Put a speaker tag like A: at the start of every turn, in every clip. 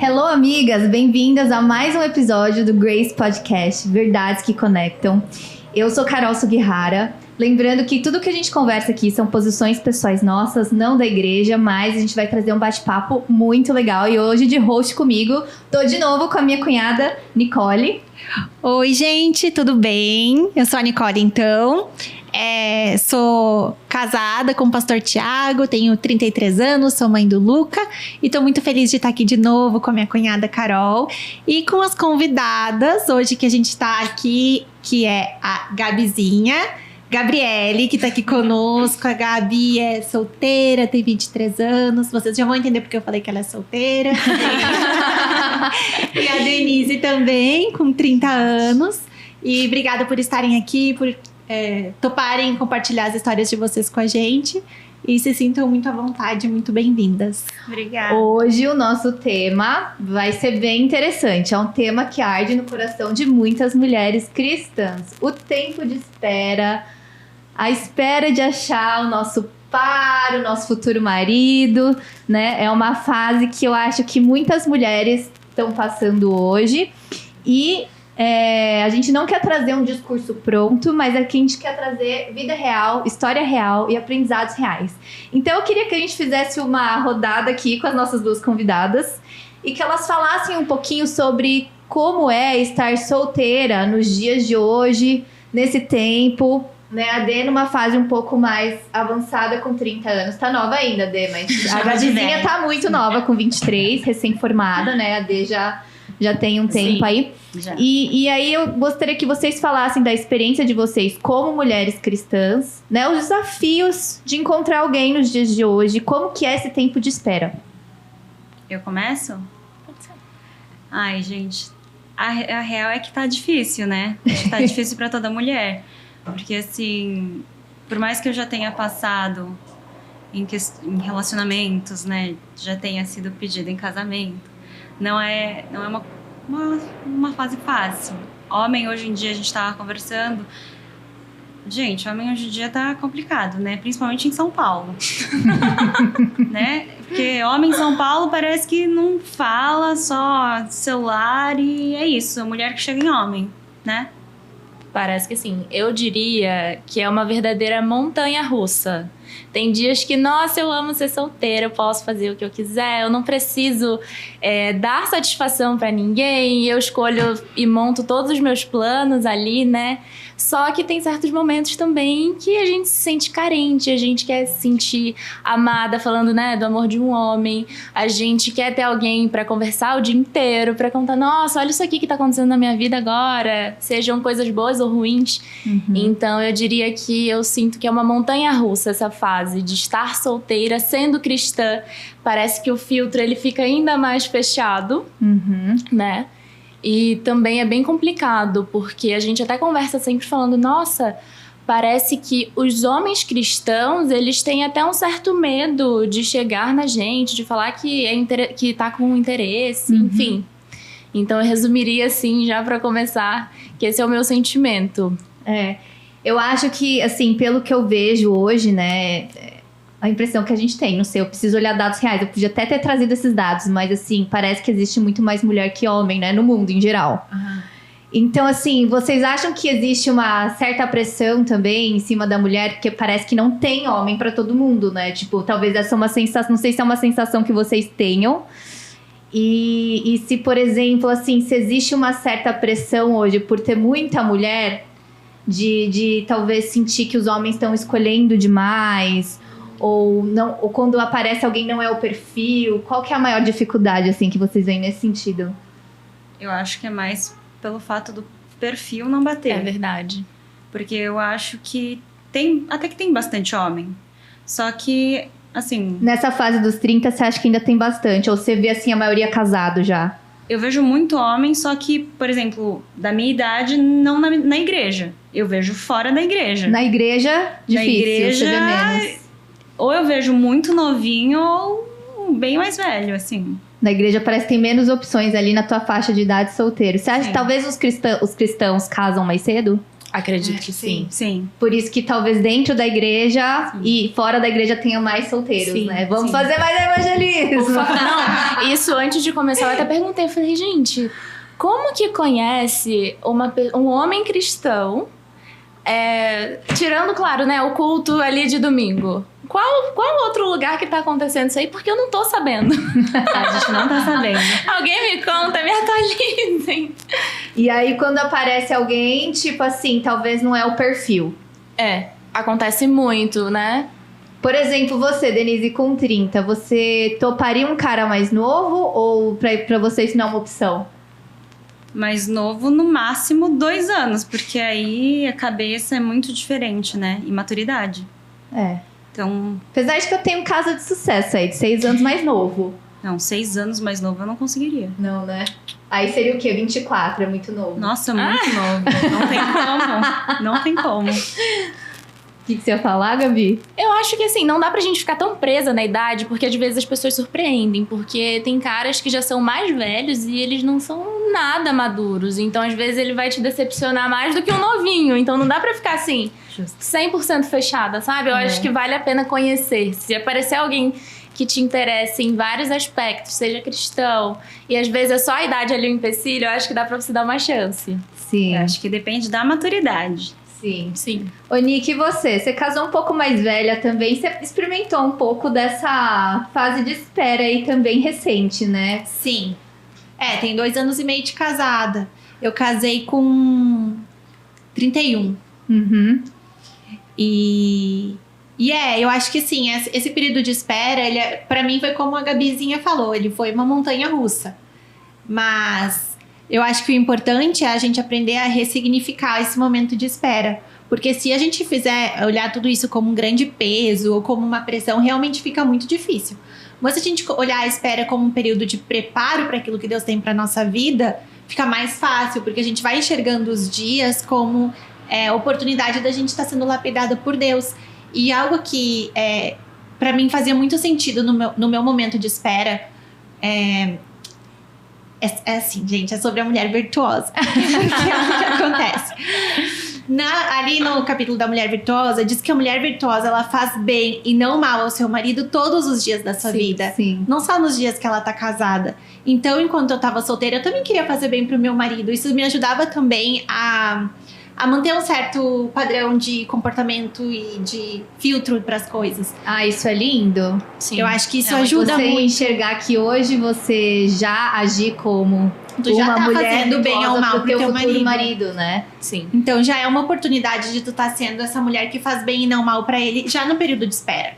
A: Hello, amigas! Bem-vindas a mais um episódio do Grace Podcast, Verdades que Conectam. Eu sou Carol Sugihara. Lembrando que tudo que a gente conversa aqui são posições pessoais nossas, não da igreja, mas a gente vai trazer um bate-papo muito legal. E hoje, de host comigo, tô de novo com a minha cunhada, Nicole.
B: Oi, gente, tudo bem? Eu sou a Nicole, então. Sou casada com o pastor Tiago, tenho 33 anos, sou mãe do Luca e tô muito feliz de estar aqui de novo com a minha cunhada Carol e com as convidadas hoje que a gente tá aqui, que é a Gabizinha, Gabriele, que tá aqui conosco. A Gabi é solteira, tem 23 anos. Vocês já vão entender porque eu falei que ela é solteira. E a Denise também, com 30 anos. E obrigada por estarem aqui, por toparem compartilhar as histórias de vocês com a gente. E se sintam muito à vontade, muito bem-vindas.
C: Obrigada.
A: Hoje o nosso tema vai ser bem interessante. É um tema que arde no coração de muitas mulheres cristãs. O tempo de espera, a espera de achar o nosso par, o nosso futuro marido, né? É uma fase que eu acho que muitas mulheres estão passando hoje. E a gente não quer trazer um discurso pronto, mas aqui a gente quer trazer vida real, história real e aprendizados reais. Então eu queria que a gente fizesse uma rodada aqui com as nossas duas convidadas e que elas falassem um pouquinho sobre como é estar solteira nos dias de hoje, nesse tempo, né? A Dê numa fase um pouco mais avançada com 30 anos. Tá nova ainda, Dê, mas a Gabizinha tá muito nova, com 23, recém-formada, né? A Dê já tem um tempo. Sim, aí. E aí eu gostaria que vocês falassem da experiência de vocês como mulheres cristãs, né? Os desafios de encontrar alguém nos dias de hoje. Como que é esse tempo de espera?
C: Eu começo? Pode ser. Ai, gente, a real é que tá difícil, né? Acho que tá difícil pra toda mulher. Porque, assim, por mais que eu já tenha passado em relacionamentos, né? Já tenha sido pedida em casamento. Não é uma fase fácil. Homem, hoje em dia, a gente tava conversando. Gente, homem hoje em dia tá complicado, né? Principalmente em São Paulo. Né? Porque homem em São Paulo parece que não fala, só celular e é isso. Mulher que chega em homem, né?
D: Parece que sim. Eu diria que é uma verdadeira montanha-russa. Tem dias que, nossa, eu amo ser solteira, eu posso fazer o que eu quiser, eu não preciso dar satisfação pra ninguém, eu escolho e monto todos os meus planos ali, né? Só que tem certos momentos também que a gente se sente carente, a gente quer se sentir amada, falando, né, do amor de um homem, a gente quer ter alguém pra conversar o dia inteiro, pra contar, nossa, olha isso aqui que tá acontecendo na minha vida agora, sejam coisas boas ou ruins. Uhum. Então eu diria que eu sinto que é uma montanha-russa essa fase de estar solteira, sendo cristã. Parece que o filtro ele fica ainda mais fechado, né? E também é bem complicado, porque a gente até conversa sempre falando, nossa, parece que os homens cristãos, eles têm até um certo medo de chegar na gente, de falar que tá com interesse, enfim. Então eu resumiria assim, já para começar, que esse é o meu sentimento.
A: Eu acho que, assim, pelo que eu vejo hoje, né, a impressão que a gente tem, não sei, eu preciso olhar dados reais, eu podia até ter trazido esses dados, mas, assim, parece que existe muito mais mulher que homem, né, no mundo em geral. Então, assim, vocês acham que existe uma certa pressão também em cima da mulher, porque parece que não tem homem pra todo mundo, né, tipo, talvez essa é uma sensação, não sei se é uma sensação que vocês tenham, e se, por exemplo, assim, se existe uma certa pressão hoje por ter muita mulher, de talvez sentir que os homens estão escolhendo demais, ou quando aparece alguém não é o perfil. Qual que é a maior dificuldade, assim, que vocês veem nesse sentido?
C: Eu acho que é mais pelo fato do perfil não bater.
D: É verdade.
C: Porque eu acho que até que tem bastante homem. Só que, assim...
A: Nessa fase dos 30, você acha que ainda tem bastante? Ou você vê, assim, a maioria casado já?
C: Eu vejo muito homem, só que, por exemplo, da minha idade, não na igreja. Eu vejo fora da igreja.
A: Na igreja, difícil,
C: na igreja,
A: você vê menos.
C: Ou eu vejo muito novinho ou bem mais velho, assim.
A: Na igreja parece que tem menos opções ali na tua faixa de idade solteiro. Você acha que talvez os cristãos casam mais cedo?
D: Acredito que sim.
C: Sim.
A: Por isso que talvez dentro da igreja e fora da igreja tenha mais solteiros,
D: Sim,
A: né? Vamos
D: sim.
A: fazer mais evangelismo.
D: Não, isso antes de começar eu até perguntei, eu falei, gente, como que conhece um homem cristão, tirando, claro, né, o culto ali de domingo? Qual outro lugar que tá acontecendo isso aí? Porque eu não tô sabendo.
C: A gente não tá sabendo.
D: Alguém me conta, me atualizem.
A: E aí, quando aparece alguém, tipo assim, talvez não é o perfil.
D: Acontece muito, né?
A: Por exemplo, você, Denise, com 30, você toparia um cara mais novo ou pra você isso não é uma opção?
C: Mais novo, no máximo 2 anos, porque aí a cabeça é muito diferente, né? E maturidade. Então,
A: Apesar de que eu tenho um caso de sucesso aí, de 6 anos mais novo.
C: não, 6 anos mais novo eu não conseguiria.
A: Não, né? Aí seria o quê? 24, é muito novo.
C: Nossa, muito novo. Não tem como. Não tem como.
A: O que você ia falar, Gabi?
D: Eu acho que assim, não dá pra gente ficar tão presa na idade, porque às vezes as pessoas surpreendem, porque tem caras que já são mais velhos e eles não são nada maduros. Então, às vezes, ele vai te decepcionar mais do que um novinho. Então, não dá pra ficar assim, 100% fechada, sabe? Eu acho que vale a pena conhecer. Se aparecer alguém que te interessa em vários aspectos, seja cristão, e às vezes é só a idade ali o empecilho, eu acho que dá pra você dar uma chance.
A: Sim,
C: Eu acho que depende da maturidade.
A: sim.
D: Sim.
A: Ô, Nick, e você? Você casou um pouco mais velha também, você experimentou um pouco dessa fase de espera aí também recente, né?
B: Sim. Tem 2 anos e meio de casada. Eu casei com 31.
A: Uhum.
B: E eu acho que sim, esse período de espera, pra mim foi como a Gabizinha falou, ele foi uma montanha russa. Mas eu acho que o importante é a gente aprender a ressignificar esse momento de espera. Porque se a gente fizer olhar tudo isso como um grande peso ou como uma pressão, realmente fica muito difícil. Mas se a gente olhar a espera como um período de preparo para aquilo que Deus tem para nossa vida, fica mais fácil, porque a gente vai enxergando os dias como oportunidade da gente estar sendo lapidada por Deus. E algo que para mim fazia muito sentido no meu momento de espera é assim, gente, é sobre a mulher virtuosa. Porque o que acontece? Ali no capítulo da mulher virtuosa, diz que a mulher virtuosa, ela faz bem e não mal ao seu marido todos os dias da sua vida.
A: Sim.
B: Não só nos dias que ela tá casada. Então, enquanto eu tava solteira, eu também queria fazer bem pro meu marido. Isso me ajudava também a manter um certo padrão de comportamento e de filtro pras coisas.
A: Ah, isso é lindo.
D: Sim.
B: Eu acho que isso
A: Você
B: ajuda muito.
A: enxergar que hoje você já agir como
B: Tu já
A: uma
B: tá
A: mulher
B: fazendo bem ou
A: virtuosa
B: mal
A: pro
B: pro
A: teu
B: teu
A: futuro
B: marido.
A: marido, né?
D: Sim.
B: Então já é uma oportunidade de tu estar sendo essa mulher que faz bem e não mal pra ele, já no período de espera.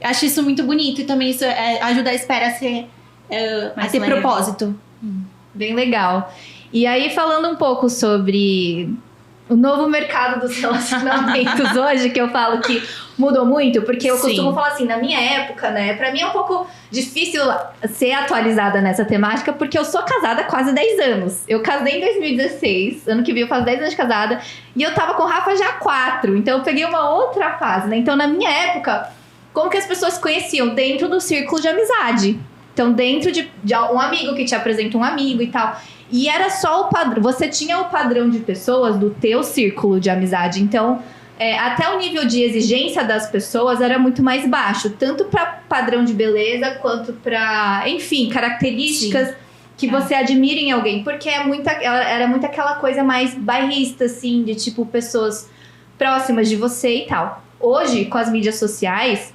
B: Eu acho isso muito bonito e também isso ajuda a espera a ser a
C: Mais
B: ter
C: leve.
B: propósito.
A: Bem legal. E aí, falando um pouco sobre o novo mercado dos relacionamentos hoje, que eu falo que mudou muito, porque eu
D: Sim.
A: costumo falar assim, na minha época, né? Pra mim é um pouco difícil ser atualizada nessa temática, porque eu sou casada há quase 10 anos. Eu casei em 2016, ano que vem eu faço 10 anos de casada, e eu tava com o Rafa já há 4, então eu peguei uma outra fase, né? Então, na minha época, como que as pessoas se conheciam? Dentro do círculo de amizade. Então, dentro de um amigo que te apresenta um amigo e tal. E era só o padrão. Você tinha o padrão de pessoas do teu círculo de amizade. Então, até o nível de exigência das pessoas era muito mais baixo. Tanto para padrão de beleza, quanto para, enfim, características que você admira em alguém. Porque era muito aquela coisa mais bairrista, assim, de tipo, pessoas próximas de você e tal. Hoje, com as mídias sociais,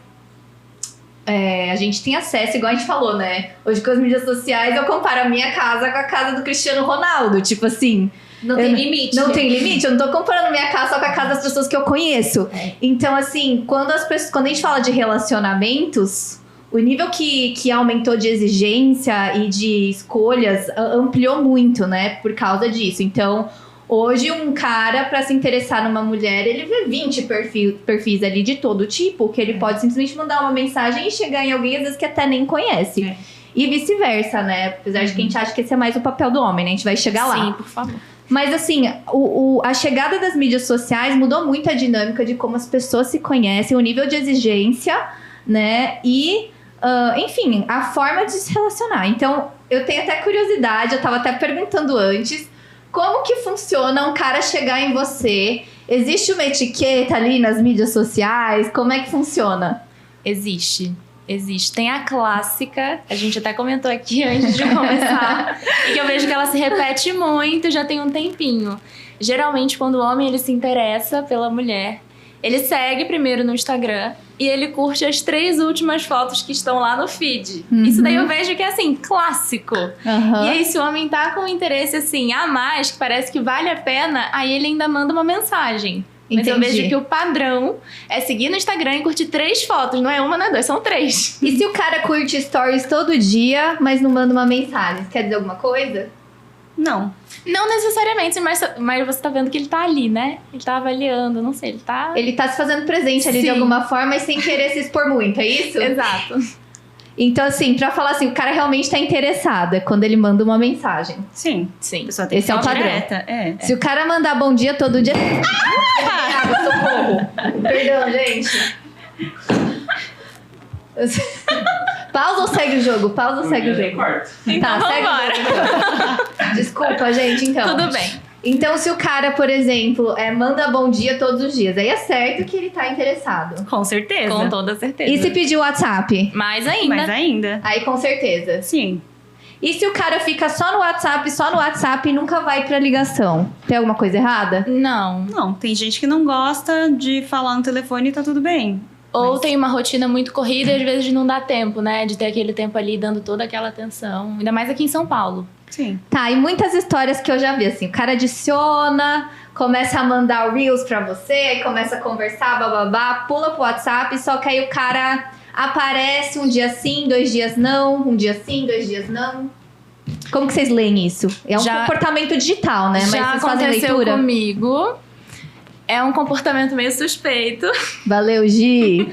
A: a gente tem acesso, igual a gente falou, né? Hoje, com as mídias sociais, eu comparo a minha casa com a casa do Cristiano Ronaldo. Tipo assim...
B: Não tem limite.
A: Não tem limite. Eu não tô comparando minha casa só com a casa das pessoas que eu conheço. Então, assim, quando a gente fala de relacionamentos, o nível que aumentou de exigência e de escolhas ampliou muito, né? Por causa disso. Então... Hoje, um cara, pra se interessar numa mulher, ele vê 20 perfis ali de todo tipo, que ele pode simplesmente mandar uma mensagem e chegar em alguém, às vezes, que até nem conhece. E vice-versa, né? Apesar de que a gente acha que esse é mais o papel do homem, né? A gente vai chegar lá.
D: Sim, por favor.
A: Mas, assim, a chegada das mídias sociais mudou muito a dinâmica de como as pessoas se conhecem, o nível de exigência, né? E, enfim, a forma de se relacionar. Então, eu tenho até curiosidade, eu tava até perguntando antes... Como que funciona um cara chegar em você Existe uma etiqueta ali nas mídias sociais? Como é que funciona?
D: Existe. Tem a clássica, a gente até comentou aqui antes de começar, e que eu vejo que ela se repete muito, já tem um tempinho. Geralmente, quando o homem ele se interessa pela mulher, ele segue primeiro no Instagram e ele curte as 3 últimas fotos que estão lá no feed. Isso daí eu vejo que é assim, clássico.
A: Uhum.
D: E aí, se o homem tá com interesse assim, a mais, que parece que vale a pena, aí ele ainda manda uma mensagem. Mas eu
A: Entendi.
D: vejo que o padrão é seguir no Instagram e curtir 3 fotos. Não é uma, não é 2, são 3.
A: E se o cara curte stories todo dia, mas não manda uma mensagem? Quer dizer alguma coisa?
C: Não.
D: Não necessariamente, mas você tá vendo que ele tá ali, né? Ele tá avaliando, não sei, ele tá...
A: Ele tá se fazendo presente ali de
D: Sim.
A: alguma forma e sem querer se expor muito, é isso?
D: Exato.
A: Então, assim, pra falar assim, o cara realmente tá interessado, é quando ele manda uma mensagem.
C: Sim.
D: Sim.
C: A pessoa tem
A: Esse é o
C: que ser
A: padrão.
C: direta. É.
A: Se o cara mandar bom dia todo dia... Socorro! Perdão, gente. Pausa ou segue o jogo? Pausa ou segue o jogo?
D: Então
A: segue o
D: vambora.
A: jogo, então. Desculpa, gente, então.
D: Tudo bem.
A: Então, se o cara, por exemplo, manda bom dia todos os dias, aí é certo que ele tá interessado.
C: Com certeza.
D: Com toda certeza.
A: E se pedir WhatsApp?
D: Mais ainda.
C: Mas ainda.
A: Aí com certeza.
C: Sim.
A: E se o cara fica só no WhatsApp e nunca vai pra ligação? Tem alguma coisa errada?
D: Não.
C: Não, tem gente que não gosta de falar no telefone e tá tudo bem.
D: Ou tem uma rotina muito corrida e às vezes não dá tempo, né? De ter aquele tempo ali dando toda aquela atenção. Ainda mais aqui em São Paulo.
C: Sim.
A: Tá, e muitas histórias que eu já vi, assim, o cara adiciona, começa a mandar reels pra você, aí começa a conversar, bababá, pula pro WhatsApp, só que aí o cara aparece um dia sim, 2 dias não, um dia sim, 2 dias não. Como que vocês leem isso? É um
D: Já-
A: comportamento digital, né? Mas
D: Já
A: vocês fazem
D: aconteceu
A: leitura?
D: comigo. É um comportamento meio suspeito.
A: Valeu, Gi.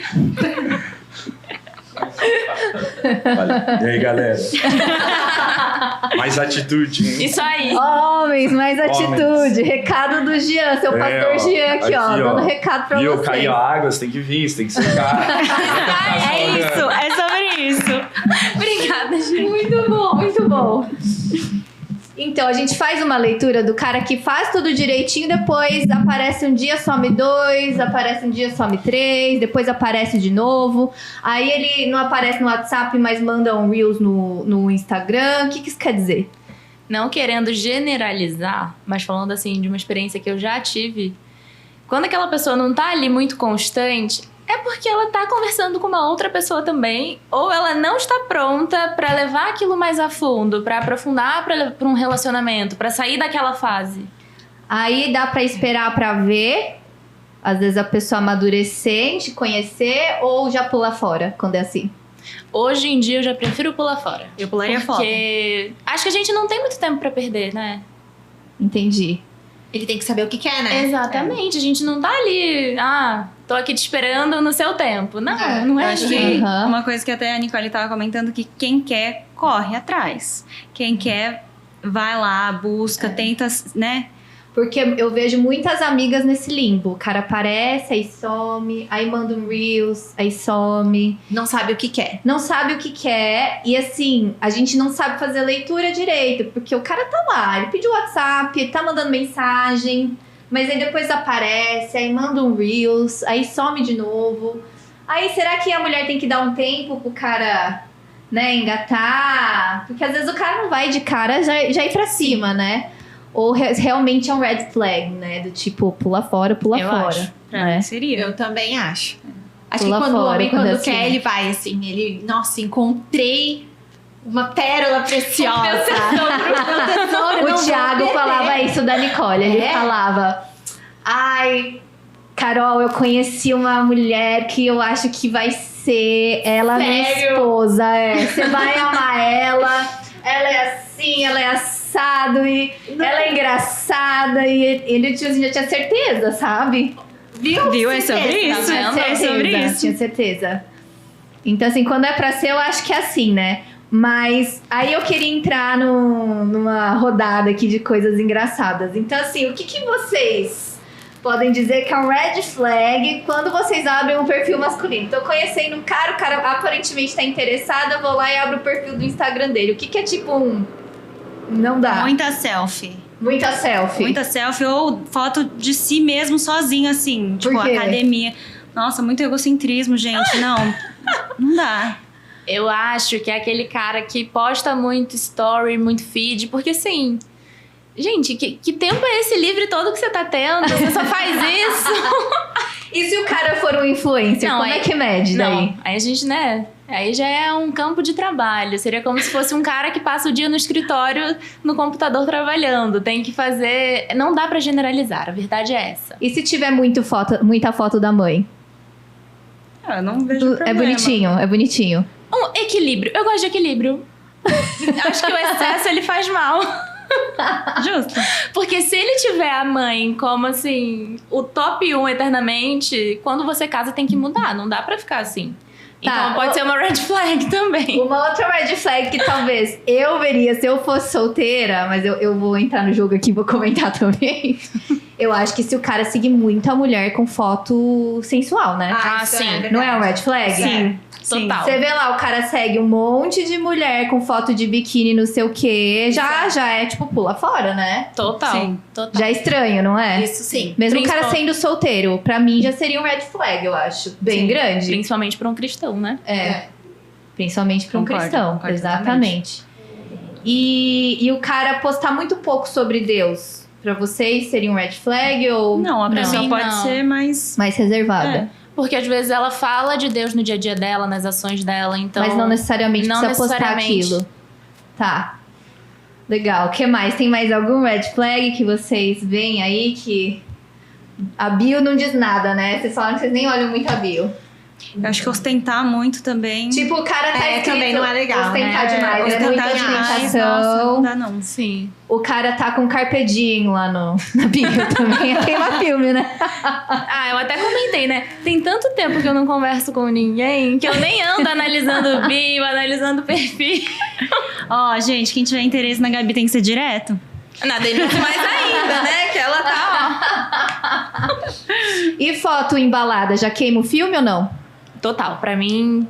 E: Vale. E aí, galera? Mais atitude, hein?
D: Isso aí.
A: Homens, mais
E: Homens.
A: atitude. Recado do Jean, seu pastor
E: ó,
A: Jean aqui, ó.
E: aqui, ó.
A: Dando recado pra
E: Viu?
A: vocês.
E: Caiu a água, você tem que vir, você tem que secar.
C: É isso, é sobre isso.
D: Obrigada, gente.
A: Muito bom, muito bom. Então, a gente faz uma leitura do cara que faz tudo direitinho, depois aparece um dia, some 2, aparece um dia, some 3, depois aparece de novo. Aí ele não aparece no WhatsApp, mas manda um Reels no Instagram. O que isso quer dizer?
D: Não querendo generalizar, mas falando assim de uma experiência que eu já tive. Quando aquela pessoa não tá ali muito constante, é porque ela tá conversando com uma outra pessoa também, ou ela não está pronta pra levar aquilo mais a fundo, pra aprofundar pra um relacionamento, pra sair daquela fase.
A: Aí dá pra esperar pra ver, às vezes a pessoa amadurecer, te conhecer, ou já pular fora, quando é assim.
D: Hoje em dia eu já prefiro pular fora.
C: Eu pularia fora.
D: Porque acho que a gente não tem muito tempo pra perder, né?
A: Entendi.
B: Ele tem que saber o que quer, né?
D: Exatamente, a gente não tá ali, tô aqui te esperando no seu tempo. Não, não
C: Eu
D: é
C: acho
D: assim.
C: que
A: Aham.
C: uma coisa que até a Nicole tava comentando, que quem quer, corre atrás. Quem quer, vai lá, busca, tenta, né?
A: Porque eu vejo muitas amigas nesse limbo. O cara aparece, aí some, aí manda um Reels, aí some.
B: Não sabe o que quer.
A: Não sabe o que quer. E assim, a gente não sabe fazer leitura direito. Porque o cara tá lá, ele pediu WhatsApp, ele tá mandando mensagem. Mas aí depois aparece, aí manda um Reels, aí some de novo. Aí será que a mulher tem que dar um tempo pro cara, né, engatar? Porque às vezes o cara não vai de cara já ir pra cima, né? Ou realmente é um red flag, né? Do tipo, pula fora,
D: Eu
A: fora.
D: acho.
C: Pra
A: né?
C: mim seria.
B: Eu também acho. Acho
A: Pula
B: que quando o
A: fora,
B: homem,
A: quando
B: quando
A: é assim.
B: quer, ele vai assim. Ele, nossa, encontrei uma pérola preciosa. Meu tesouro, não
A: O
B: vou
A: Thiago
B: perder.
A: falava isso da Nicole. Ele
B: É?
A: falava: ai, Carol, eu conheci uma mulher que eu acho que vai ser ela minha
B: Sério?
A: esposa. Você vai amar ela. Ela é assim, ela é assado e ela é engraçada. E ele já tinha certeza, sabe?
C: Viu? É sobre
B: Certeza,
C: isso.
D: tá vendo?
C: É sobre isso.
A: Tinha certeza. Então, assim, quando é pra ser, eu acho que é assim, né? Mas aí eu queria entrar numa rodada aqui de coisas engraçadas. Então, assim, o que vocês podem dizer que é um red flag quando vocês abrem um perfil masculino? Tô conhecendo um cara, o cara aparentemente tá interessado, eu vou lá e abro o perfil do Instagram dele. O que é tipo um... Não dá.
C: Muita selfie.
A: Muita selfie.
C: Muita selfie ou foto de si mesmo sozinho, assim. Tipo,
A: quê?
C: academia. Nossa, muito egocentrismo, gente. Não dá.
D: Eu acho que é aquele cara que posta muito story, muito feed, porque assim... Gente, que tempo é esse livre todo que você tá tendo? Você só faz isso?
A: E se o cara for um influencer,
D: Não,
A: como
D: aí-
A: é que mede daí?
D: Não, aí a gente, né? Aí já é um campo de trabalho. Seria como se fosse um cara que passa o dia no escritório, no computador trabalhando. Tem que fazer... Não dá pra generalizar, a verdade é essa.
A: E se tiver muita foto da mãe?
C: Eu não vejo problema.
A: É bonitinho.
D: Um equilíbrio. Eu gosto de equilíbrio. Acho que o excesso, ele faz mal.
C: Justo.
D: Porque se ele tiver a mãe como, assim, o top 1 eternamente, quando você casa tem que mudar. Não dá pra ficar assim.
A: Tá,
D: Então pode ser uma red flag também.
A: Uma outra red flag que talvez eu veria se eu fosse solteira, mas eu vou entrar no jogo aqui e vou comentar também. Eu acho que se o cara seguir muito a mulher com foto sensual, né?
D: Ah,
A: isso
D: sim.
A: Não é um red flag?
C: Sim.
D: Total.
A: Você vê lá, o cara segue um monte de mulher com foto de biquíni, não sei o quê. Já é tipo, pula fora, né?
D: Total.
C: Sim.
D: Total.
A: Já é estranho, não é?
D: Isso sim.
A: Mesmo o cara
D: Principal-
A: sendo solteiro, pra mim já seria um red flag, eu acho. Bem
D: Sim.
A: grande.
D: Principalmente pra um cristão, né?
A: Principalmente pra um
C: Concordo,
A: cristão.
C: concordo
A: Exatamente. E o cara postar muito pouco sobre Deus, pra vocês seria um red flag ou
C: Não, a
D: Pra
C: pessoa
D: mim,
C: pode
D: não.
C: ser mais...
A: mais reservada?
D: Porque às vezes ela fala de Deus no dia a dia dela, nas ações dela, então...
A: Mas não necessariamente
D: não
A: precisa postar
D: necessariamente.
A: aquilo. Tá. Legal. O que mais? Tem mais algum red flag que vocês veem aí que... A bio não diz nada, né? Vocês falaram que vocês nem olham muito a bio.
C: Eu acho que ostentar muito também.
A: Tipo, o cara tá escrito...
B: também não é legal,
A: ostentar
B: né?
A: demais. É
C: Ostentar
A: muita
C: demais, nossa,
A: ostentação.
C: não dá não.
D: Sim.
A: O cara tá com Carpe Diem lá na bio também. É tema filme, né?
D: Ah, eu até comentei, né? Tem tanto tempo que eu não converso com ninguém que eu nem ando analisando bio, analisando perfil.
C: Ó, gente, quem tiver interesse na Gabi tem que ser direto.
D: Na Denise mais ainda, né? Que ela tá,
A: E foto embalada, já queima o filme ou não?
D: ó. Total, pra mim...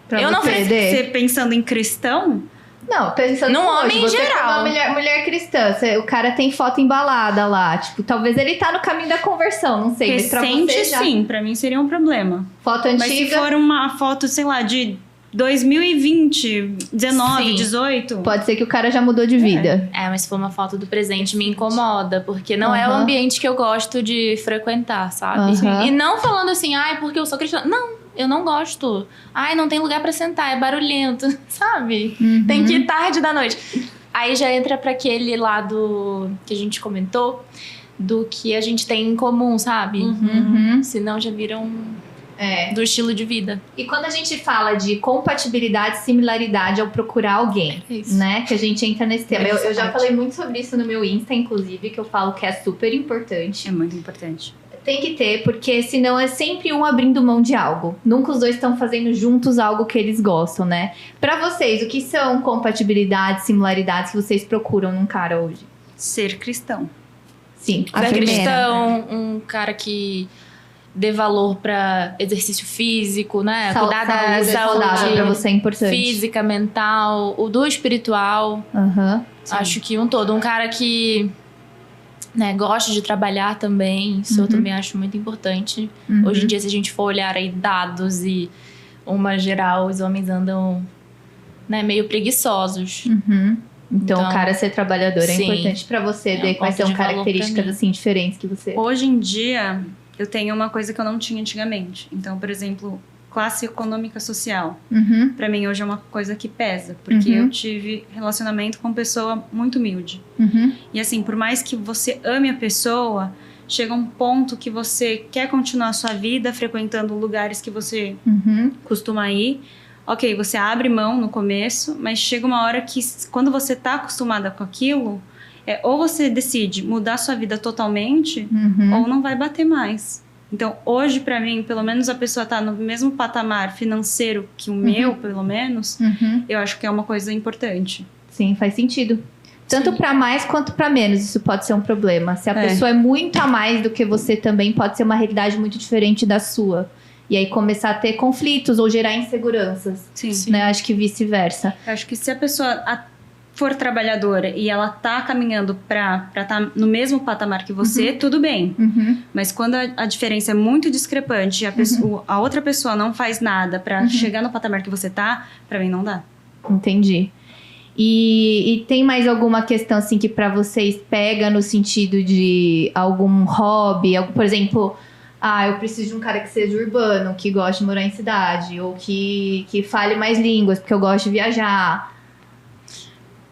A: Pra
D: Eu não
A: você,
D: fiz-
A: Dê?
C: Você pensando em cristão,
A: Não, pensando
D: Num
A: hoje,
D: homem em
A: você
D: geral.
A: como uma mulher cristã, o cara tem foto embalada lá. Tipo, talvez ele tá no caminho da conversão, não sei. Mas pra
C: recente
A: você já...
C: sim, pra mim seria um problema.
A: Foto
C: Mas se
A: antiga,
C: for uma foto, sei lá, de 2020, 19,
D: Sim.
C: 18...
A: pode ser que o cara já mudou de vida.
D: É, mas se for uma foto do presente, me incomoda. Porque não é o
A: Aham.
D: ambiente que eu gosto de frequentar, sabe?
A: Aham.
D: E não falando assim, ai, porque eu sou cristã. Não, eu não gosto. Ai, não tem lugar pra sentar, é barulhento, sabe?
A: Uhum.
D: Tem que ir tarde da noite. Aí já entra pra aquele lado que a gente comentou, do que a gente tem em comum, sabe?
A: Uhum.
D: Senão já viram
A: É.
D: do estilo de vida.
A: E quando a gente fala de compatibilidade, similaridade ao procurar alguém,
D: É isso.
A: né? Que a gente entra nesse tema. Eu já
D: Exato.
A: falei muito sobre isso no meu Insta, inclusive, que eu falo que é super importante.
C: É muito importante.
A: Tem que ter, porque senão é sempre um abrindo mão de algo. Nunca os dois estão fazendo juntos algo que eles gostam, né? Pra vocês, o que são compatibilidades, similaridades que vocês procuram num cara hoje?
C: Ser cristão.
A: Sim,
B: A
D: Ser
B: primeira.
D: cristão, um cara que dê valor pra exercício físico, né? Cuidar da
A: saudável pra você é importante.
D: física, mental, o do espiritual.
A: Aham.
D: Acho que um todo. Um cara que, né, gosta de trabalhar também. Isso eu
A: Uhum.
D: também acho muito importante.
A: Uhum.
D: Hoje em dia, se a gente for olhar aí dados e uma geral, os homens andam, né, meio preguiçosos.
A: Uhum. Então,
D: Então,
A: o cara ser trabalhador é
D: sim.
A: importante pra você,
D: É um
A: Dê. Quais
D: ponto
A: são
D: de valor pra
A: características
D: mim.
A: assim diferentes que você.
C: Hoje em dia, eu tenho uma coisa que eu não tinha antigamente. Então, por exemplo, classe econômica social.
A: Uhum.
C: Pra mim, hoje é uma coisa que pesa. Porque
A: Uhum.
C: eu tive relacionamento com pessoa muito humilde.
A: Uhum.
C: E assim, por mais que você ame a pessoa, chega um ponto que você quer continuar a sua vida frequentando lugares que você
A: Uhum.
C: costuma ir. Ok, você abre mão no começo, mas chega uma hora que, quando você tá acostumada com aquilo, ou você decide mudar sua vida totalmente,
A: Uhum.
C: ou não vai bater mais. Então, hoje, pra mim, pelo menos a pessoa tá no mesmo patamar financeiro que o meu, pelo menos,
A: Uhum.
C: eu acho que é uma coisa importante.
A: Sim, faz sentido. Tanto
D: Sim.
A: pra mais quanto pra menos, isso pode ser um problema. Se a
C: É.
A: pessoa é muito a mais do que você também, pode ser uma realidade muito diferente da sua. E aí começar a ter conflitos ou gerar inseguranças,
C: Sim.
A: né? Acho que vice-versa.
C: Eu acho que se a pessoa for trabalhadora e ela tá caminhando pra tá no mesmo patamar que você, tudo bem. Mas quando a diferença é muito discrepante e a outra pessoa não faz nada pra chegar no patamar que você tá, pra mim não dá.
A: Entendi. E tem mais alguma questão assim que pra vocês pega no sentido de algum hobby? Por exemplo, eu preciso de um cara que seja urbano, que goste de morar em cidade, ou que fale mais línguas, porque eu gosto de viajar.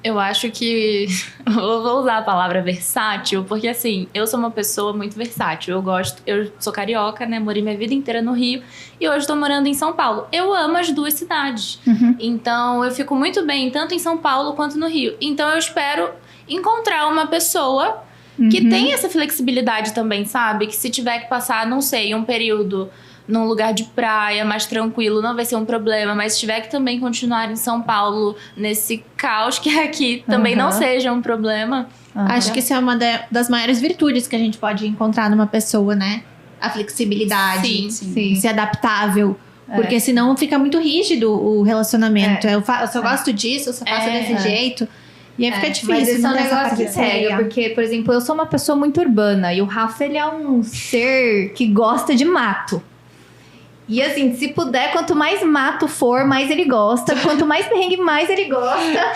D: Eu acho que... eu vou usar a palavra versátil, porque assim, eu sou uma pessoa muito versátil. Eu sou carioca, né? Morei minha vida inteira no Rio. E hoje estou morando em São Paulo. Eu amo as duas cidades. Então, eu fico muito bem, tanto em São Paulo quanto no Rio. Então, eu espero encontrar uma pessoa que tenha essa flexibilidade também, sabe? Que se tiver que passar, não sei, um período num lugar de praia mais tranquilo, não vai ser um problema, mas se tiver que também continuar em São Paulo nesse caos que é aqui, também não seja um problema.
B: Acho que isso é uma das maiores virtudes que a gente pode encontrar numa pessoa, né? A flexibilidade,
A: Sim.
B: ser adaptável. Porque senão fica muito rígido o relacionamento. Eu só gosto disso, eu só faço desse jeito. E aí fica difícil.
A: Mas esse é um
B: ter essa
A: negócio que
B: parceria.
A: pega, porque, por exemplo, eu sou uma pessoa muito urbana e o Rafa, ele é um ser que gosta de mato. E assim, se puder, quanto mais mato for, mais ele gosta. Quanto mais perrengue, mais ele gosta.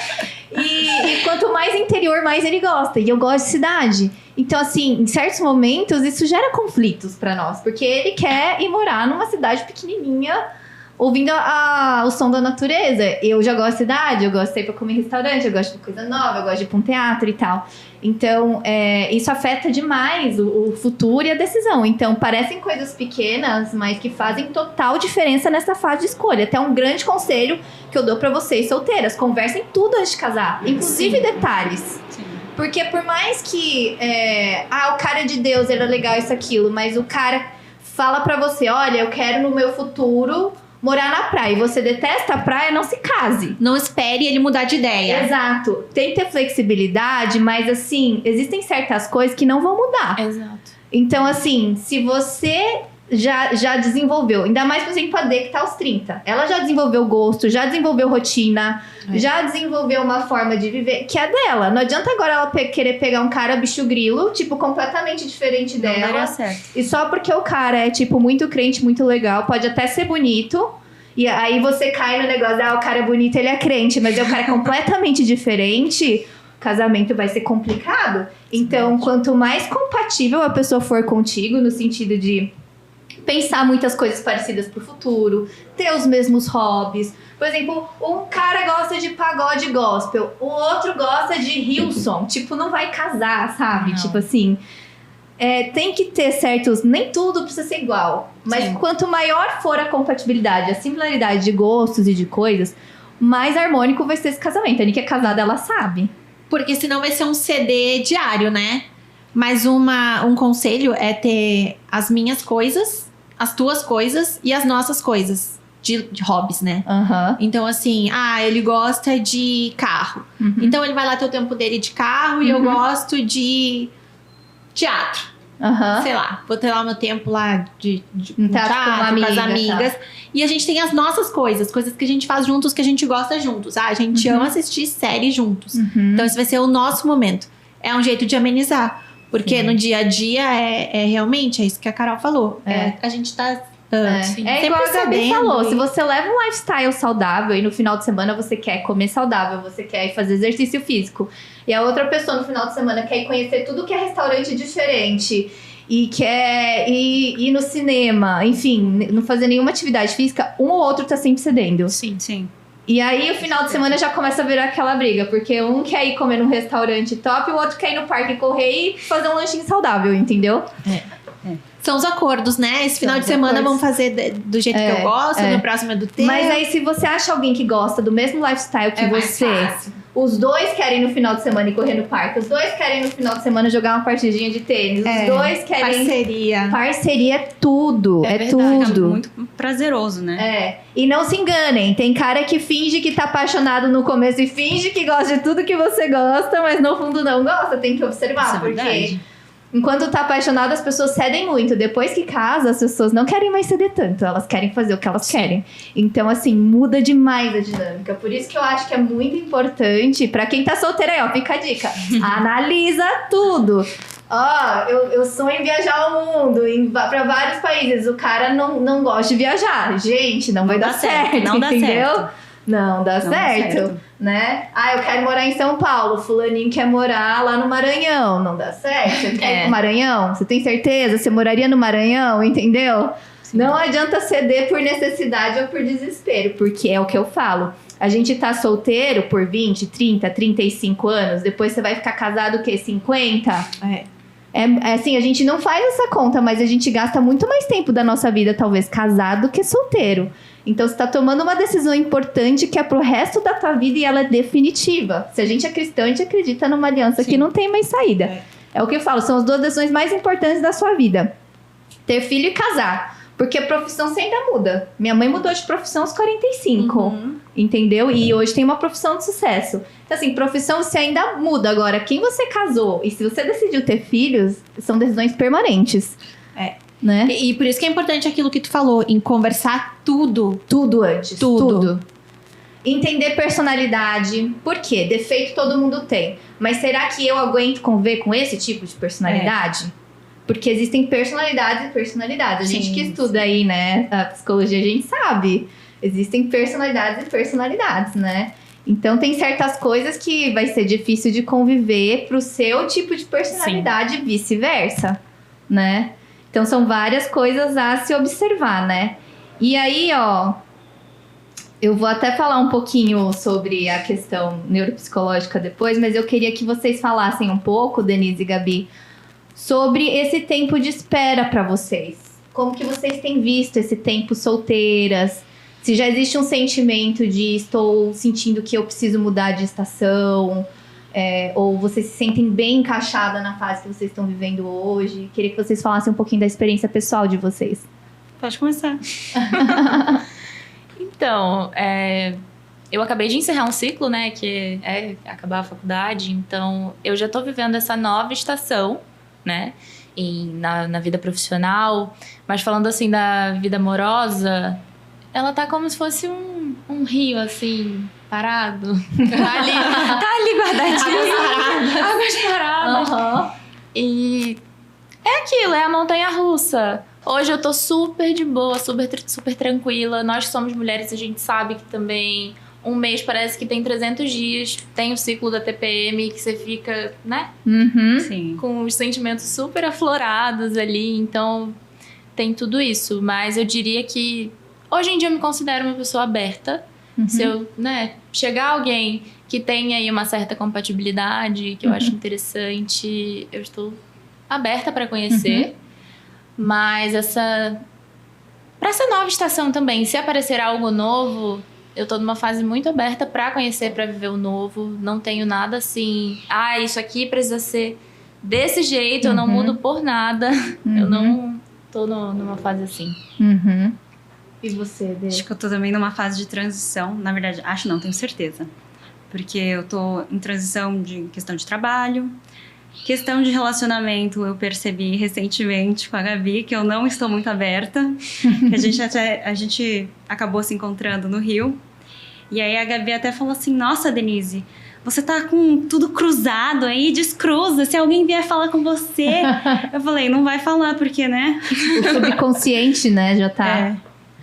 A: E quanto mais interior, mais ele gosta. E eu gosto de cidade. Então, assim, em certos momentos, isso gera conflitos pra nós. Porque ele quer ir morar numa cidade pequenininha, ouvindo o som da natureza. Eu já gosto de cidade, eu gosto de ir pra comer em restaurante, eu gosto de coisa nova, eu gosto de ir pra um teatro e tal. Então, isso afeta demais o futuro e a decisão. Então, parecem coisas pequenas, mas que fazem total diferença nessa fase de escolha. Até um grande conselho que eu dou pra vocês solteiras. Conversem tudo antes de casar, inclusive detalhes. Porque por mais que o cara é de Deus, ele é legal, isso, aquilo, mas o cara fala pra você, olha, eu quero no meu futuro morar na praia, e você detesta a praia, não se case.
B: Não espere ele mudar de ideia.
A: Exato. Tem que ter flexibilidade, mas assim, existem certas coisas que não vão mudar.
D: Exato.
A: Então, assim, se você já desenvolveu, ainda mais, por exemplo, a D que tá aos 30. Ela já desenvolveu gosto, já desenvolveu rotina, já desenvolveu uma forma de viver que é dela. Não adianta agora ela querer pegar um cara bicho grilo, tipo, completamente diferente dela.
C: Não daria certo.
A: E só porque o cara é, tipo, muito crente, muito legal, pode até ser bonito. E aí você cai no negócio, o cara é bonito, ele é crente, mas o cara é completamente diferente, o casamento vai ser complicado. Então, quanto mais compatível a pessoa for contigo, no sentido de pensar muitas coisas parecidas pro futuro, ter os mesmos hobbies. Por exemplo, um cara gosta de pagode gospel, o outro gosta de Hillsong. Tipo, não vai casar, sabe?
D: Não.
A: Tipo assim, tem que ter certos... Nem tudo precisa ser igual. Mas quanto maior for a compatibilidade, a similaridade de gostos e de coisas, mais harmônico vai ser esse casamento. A Nick é casada, ela sabe.
B: Porque senão vai ser um CD diário, né? Mas um conselho é ter as minhas coisas, as tuas coisas e as nossas coisas de hobbies, né? Então, assim, ele gosta de carro. Então, ele vai lá ter o tempo dele de carro e eu gosto de teatro. Sei lá, vou ter lá o meu tempo lá de teatro com as amigas. Tá. E a gente tem as nossas coisas que a gente faz juntos, que a gente gosta juntos. A gente ama assistir séries juntos. Então, esse vai ser o nosso momento. É um jeito de amenizar. Porque no dia a dia realmente isso que a Carol falou. A gente tá
A: igual a Gabi falou. Se você leva um lifestyle saudável e no final de semana você quer comer saudável, você quer ir fazer exercício físico, e a outra pessoa no final de semana quer ir conhecer tudo que é restaurante diferente e quer ir no cinema, enfim, não fazer nenhuma atividade física, um ou outro tá sempre cedendo.
C: Sim.
A: E aí, o final de semana já começa a virar aquela briga. Porque um quer ir comer num restaurante top, e o outro quer ir no parque correr e fazer um lanchinho saudável, entendeu?
B: São os acordos, né? Esse final de semana vamos fazer do jeito que eu gosto, no próximo é do teu.
A: Mas aí, se você acha alguém que gosta do mesmo lifestyle que você... Os dois querem no final de semana ir correr no parque. Os dois querem no final de semana jogar uma partidinha de tênis. Os dois querem... Parceria é tudo. É tudo.
C: É muito prazeroso, né?
A: E não se enganem. Tem cara que finge que tá apaixonado no começo e finge que gosta de tudo que você gosta, mas no fundo não gosta. Tem que observar.
C: Isso é
A: porque
C: verdade.
A: Enquanto tá apaixonado, as pessoas cedem muito. Depois que casa, as pessoas não querem mais ceder tanto. Elas querem fazer o que elas querem. Então, assim, muda demais a dinâmica. Por isso que eu acho que é muito importante, pra quem tá solteiro aí, ó, fica a dica. Analisa tudo. Ó, eu sonho em viajar o mundo, pra vários países. O cara não gosta de viajar. Gente, não vai dar certo,
C: não dá
A: entendeu?
C: certo.
A: Não dá certo, né? Ah, eu quero morar em São Paulo. Fulaninho quer morar lá no Maranhão. Não dá certo. Você quer ir pro Maranhão? Você tem certeza? Você moraria no Maranhão, entendeu? Sim. Não adianta ceder por necessidade ou por desespero, porque é o que eu falo. A gente tá solteiro por 20, 30, 35 anos. Depois você vai ficar casado o quê? 50? É assim, a gente não faz essa conta, mas a gente gasta muito mais tempo da nossa vida, talvez, casado do que solteiro. Então, você tá tomando uma decisão importante que é pro resto da tua vida e ela é definitiva. Se a gente é cristão, a gente acredita numa aliança que não tem mais saída. É o que eu falo, são as 2 decisões mais importantes da sua vida. Ter filho e casar. Porque a profissão você ainda muda. Minha mãe mudou de profissão aos 45, entendeu? E hoje tem uma profissão de sucesso. Então, assim, profissão você ainda muda. Agora, quem você casou e se você decidiu ter filhos, são decisões permanentes. Né?
B: E por isso que é importante aquilo que tu falou, em conversar tudo.
A: Tudo antes.
B: Tudo.
A: Entender personalidade. Por quê? Defeito todo mundo tem. Mas será que eu aguento conviver com esse tipo de personalidade? Porque existem personalidades e personalidades. A gente que estuda aí, né, a psicologia, a gente sabe. Existem personalidades e personalidades, né? Então, tem certas coisas que vai ser difícil de conviver pro seu tipo de personalidade e vice-versa, né? Então, são várias coisas a se observar, né? E aí, ó, eu vou até falar um pouquinho sobre a questão neuropsicológica depois, mas eu queria que vocês falassem um pouco, Denise e Gabi, sobre esse tempo de espera para vocês. Como que vocês têm visto esse tempo solteiras? Se já existe um sentimento de estou sentindo que eu preciso mudar de estação, ou vocês se sentem bem encaixada na fase que vocês estão vivendo hoje. Queria que vocês falassem um pouquinho da experiência pessoal de vocês.
C: Pode começar.
D: Então, eu acabei de encerrar um ciclo, né, que é acabar a faculdade. Então, eu já tô vivendo essa nova estação, né, na vida profissional. Mas falando assim da vida amorosa, ela tá como se fosse um rio, assim, parado. Tá ali guardadinho. Águas paradas. E é aquilo, é a montanha-russa. Hoje eu tô super de boa, super tranquila. Nós que somos mulheres, a gente sabe que também um mês parece que tem 300 dias. Tem o ciclo da TPM que você fica, né?
C: Sim.
D: Com os sentimentos super aflorados ali. Então, tem tudo isso. Mas eu diria que hoje em dia eu me considero uma pessoa aberta. Se eu, chegar alguém que tenha aí uma certa compatibilidade, que eu acho interessante, eu estou aberta para conhecer. Mas para essa nova estação também, se aparecer algo novo, eu tô numa fase muito aberta para conhecer, para viver o novo. Não tenho nada assim, isso aqui precisa ser desse jeito, eu não mudo por nada. Eu não tô numa fase assim.
A: E você, Dê?
C: Acho que eu tô também numa fase de transição. Na verdade, tenho certeza. Porque eu tô em transição de questão de trabalho. Questão de relacionamento, eu percebi recentemente com a Gabi que eu não estou muito aberta. A gente acabou se encontrando no Rio. E aí a Gabi até falou assim, nossa, Denise, você tá com tudo cruzado aí, descruza, se alguém vier falar com você. Eu falei, não vai falar, porque, né?
A: O subconsciente, né, já tá...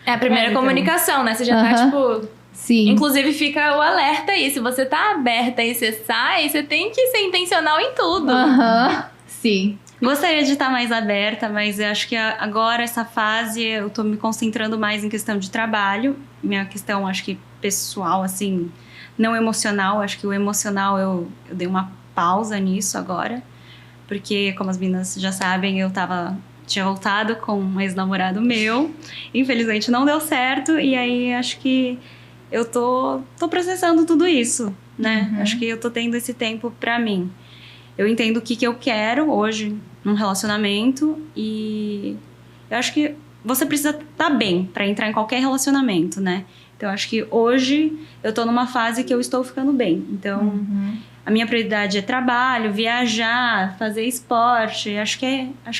D: É a primeira comunicação, né? Você já tá, tipo...
A: Sim.
D: Inclusive, fica o alerta aí. Se você tá aberta e você sai, você tem que ser intencional em tudo.
A: Sim.
C: Gostaria de estar mais aberta, mas eu acho que agora, essa fase, eu tô me concentrando mais em questão de trabalho. Minha questão, acho que pessoal, assim, não emocional. Acho que o emocional, eu dei uma pausa nisso agora. Porque, como as meninas já sabem, tinha voltado com um ex-namorado meu. Infelizmente não deu certo. E aí acho que eu tô processando tudo isso, né? Acho que eu tô tendo esse tempo pra mim. Eu entendo o que eu quero hoje num relacionamento. E eu acho que você precisa estar bem pra entrar em qualquer relacionamento, né? Então acho que hoje eu tô numa fase que eu estou ficando bem. Então a minha prioridade é trabalho, viajar, fazer esporte. Acho que